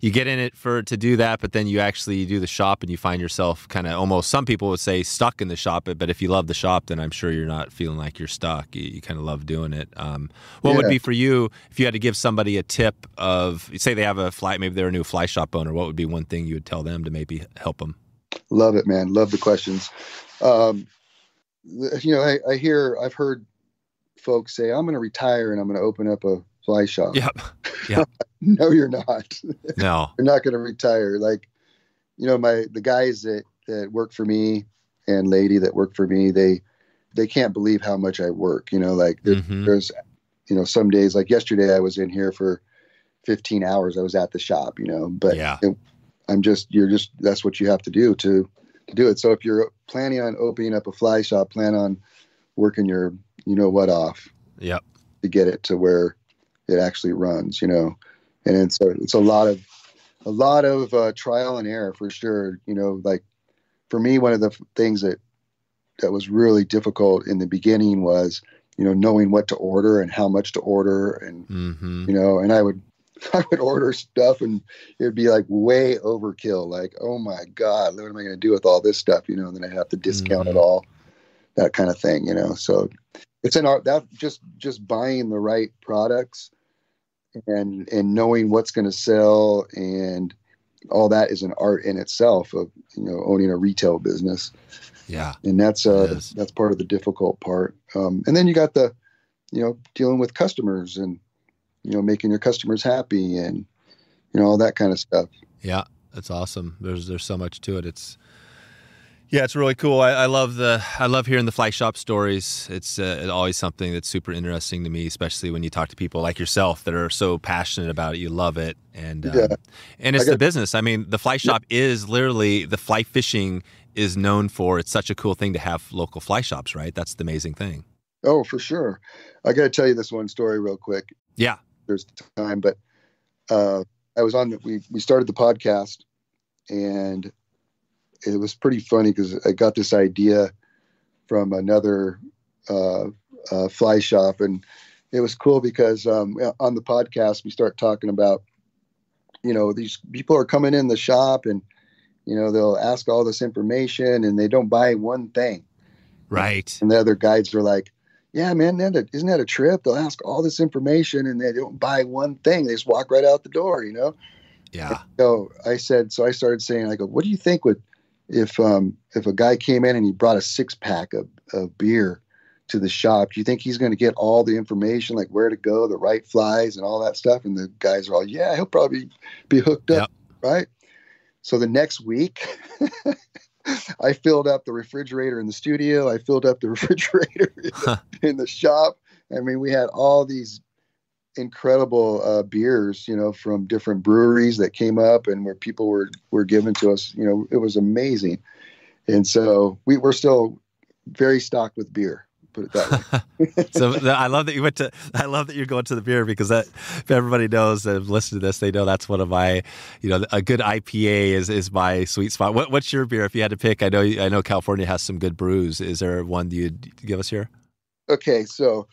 you get in it to do that, but then you actually do the shop and you find yourself kind of almost, some people would say, stuck in the shop. But if you love the shop, then I'm sure you're not feeling like you're stuck. You kind of love doing it. What would be for you if you had to give somebody a tip of, say they have a fly, maybe they're a new fly shop owner, what would be one thing you would tell them to maybe help them? Love it, man. Love the questions. I've heard folks say, I'm going to retire and I'm going to open up a fly shop. Yep. No, you're not. No, you're not going to retire. Like, the guys that work for me and lady that work for me, they can't believe how much I work. There's, some days, like yesterday, I was in here for 15 hours I was at the shop, but yeah. That's what you have to do to do it. So if you're planning on opening up a fly shop, plan on working your, off. Yep. To get it to where it actually runs, and it's a lot of trial and error for sure. Like for me, one of the things that was really difficult in the beginning was, knowing what to order and how much to order, and and I would order stuff and it would be like way overkill. Like, oh my God, what am I going to do with all this stuff? And then I'd have to discount it all, that kind of thing, So it's an art that just buying the right products and knowing what's going to sell and all that is an art in itself of, owning a retail business. Yeah. And that's part of the difficult part. And then you got the, dealing with customers and, making your customers happy and, all that kind of stuff. Yeah. That's awesome. There's so much to it. It's really cool. I love hearing the fly shop stories. It's always something that's super interesting to me, especially when you talk to people like yourself that are so passionate about it. You love it. And it's the business. I mean, the fly shop is literally the fly fishing is known for. It's such a cool thing to have local fly shops, right? That's the amazing thing. Oh, for sure. I got to tell you this one story real quick. Yeah. There's time, but I was we started the podcast and it was pretty funny because I got this idea from another fly shop, and it was cool because on the podcast we start talking about, these people are coming in the shop and, they'll ask all this information and they don't buy one thing. Right. And the other guides are like, yeah, man, isn't that a trip? They'll ask all this information and they don't buy one thing. They just walk right out the door, Yeah. So I started saying, I go, what do you think if a guy came in and he brought a 6-pack of beer to the shop, do you think he's going to get all the information, like where to go, the right flies and all that stuff? And the guys are all, yeah, he'll probably be hooked up. Yep. Right. So the next week I filled up the refrigerator in the studio. I filled up the refrigerator in the shop. I mean, we had all these incredible beers, from different breweries that came up and where people were given to us. It was amazing. And so we're still very stocked with beer, put it that way. So I love that you're going to the beer, because that, if everybody knows that have listened to this, they know that's one of my, a good IPA is my sweet spot. What's your beer if you had to pick? I know California has some good brews. Is there one you'd give us here? Okay. So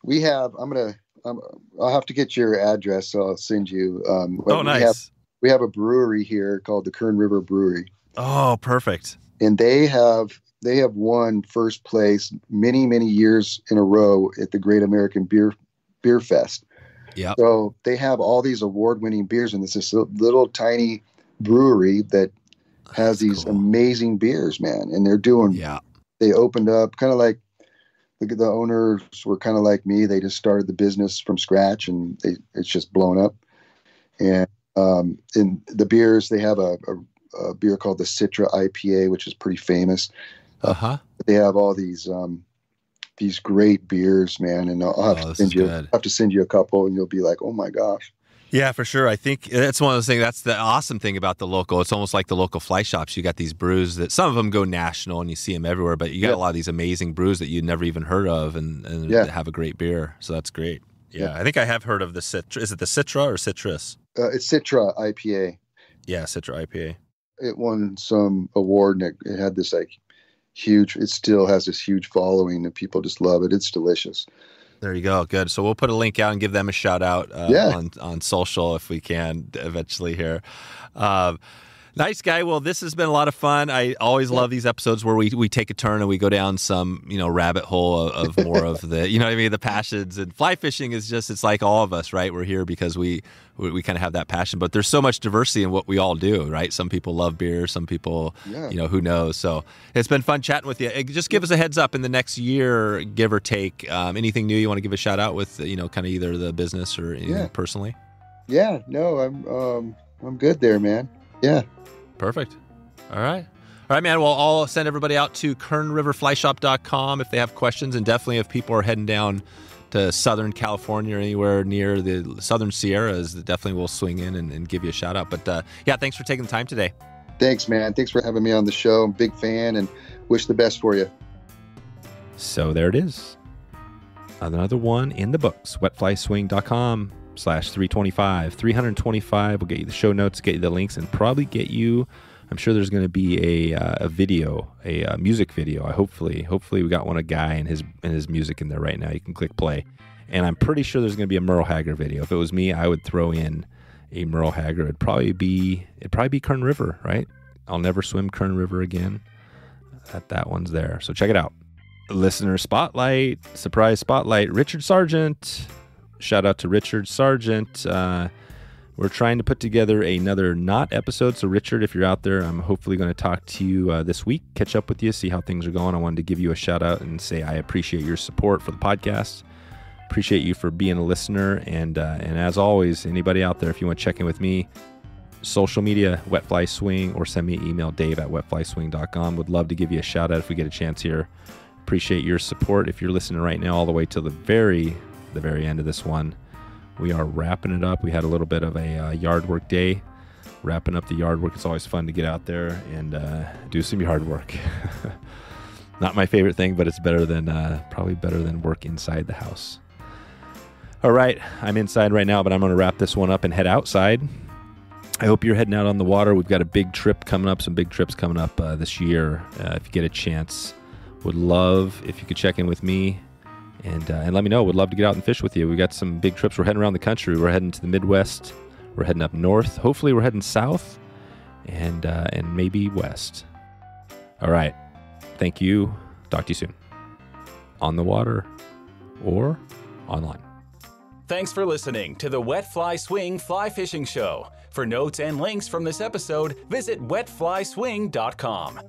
we have, I'll have to get your address, so I'll send you. Nice. We have a brewery here called the Kern River Brewery. Oh, perfect. And they have won first place many, many years in a row at the Great American Beer Fest. Yeah. So they have all these award-winning beers, and it's this little tiny brewery that has these amazing beers, man. And they're doing. Yeah. They opened up kind of like. The owners were kind of like me. They just started the business from scratch, and it's just blown up. And in the beers, they have a beer called the Citra IPA, which is pretty famous. They have all these great beers, man. And I'll have to send you a couple, and you'll be like, oh my gosh. Yeah, for sure. I think that's one of those things. That's the awesome thing about the local. It's almost like the local fly shops. You got these brews that some of them go national and you see them everywhere, but you got a lot of these amazing brews that you never even heard of and have a great beer. So that's great. Yeah, I think I have heard of the Citra. Is it the Citra or Citrus? It's Citra IPA. Yeah, Citra IPA. It won some award, and it had this huge. It still has this huge following, and people just love it. It's delicious. There you go. Good. So we'll put a link out and give them a shout out on social if we can eventually here. Nice guy. Well, this has been a lot of fun. I always love these episodes where we take a turn and we go down some, rabbit hole of more of the, the passions. And fly fishing is just, it's like all of us, right? We're here because we kind of have that passion, but there's so much diversity in what we all do, right? Some people love beer, some people, who knows? So it's been fun chatting with you. Just give us a heads up in the next year, give or take, anything new you want to give a shout out with, kind of either the business or anything personally? Yeah, no, I'm good there, man. Yeah. Perfect. All right, man. Well, I'll send everybody out to kernriverflyshop.com if they have questions, and definitely if people are heading down to Southern California or anywhere near the Southern Sierras, definitely we'll swing in and give you a shout out. But yeah, thanks for taking the time today. Thanks, man. Thanks for having me on the show. I'm a big fan and wish the best for you. So there it is. Another one in the books, wetflyswing.com/325. 325 will get you the show notes, get you the links, and probably get you, I'm sure there's going to be a video, a music video. Hopefully we got one, a guy and his music in there right now. You can click play. And I'm pretty sure there's going to be a Merle Haggard video. If it was me, I would throw in a Merle Haggard. It'd probably be Kern River, right? I'll never swim Kern River again. That one's there. So check it out. Listener spotlight, surprise spotlight, Richard Sargent. Shout out to Richard Sargent. We're trying to put together another not episode. So Richard, if you're out there, I'm hopefully going to talk to you this week, catch up with you, see how things are going. I wanted to give you a shout out and say I appreciate your support for the podcast. Appreciate you for being a listener. And as always, anybody out there, if you want to check in with me, social media, Wetfly Swing, or send me an email, dave@wetflyswing.com. Would love to give you a shout out if we get a chance here. Appreciate your support. If you're listening right now all the way to the very end of this one, we are wrapping it up. We had a little bit of a yard work day. Wrapping up the yard work. It's always fun to get out there and do some yard work. Not my favorite thing, but it's better than probably better than work inside the house. All right, I'm inside right now, but I'm going to wrap this one up and head outside. I hope you're heading out on the water. We've got a big trip coming up, some big trips coming up this year. If you get a chance, would love if you could check in with me and let me know. Would love to get out and fish with you. We got some big trips. We're heading around the country. We're heading to the Midwest. We're heading up north. Hopefully, we're heading south and maybe west. All right. Thank you. Talk to you soon. On the water or online. Thanks for listening to the Wet Fly Swing Fly Fishing Show. For notes and links from this episode, visit wetflyswing.com.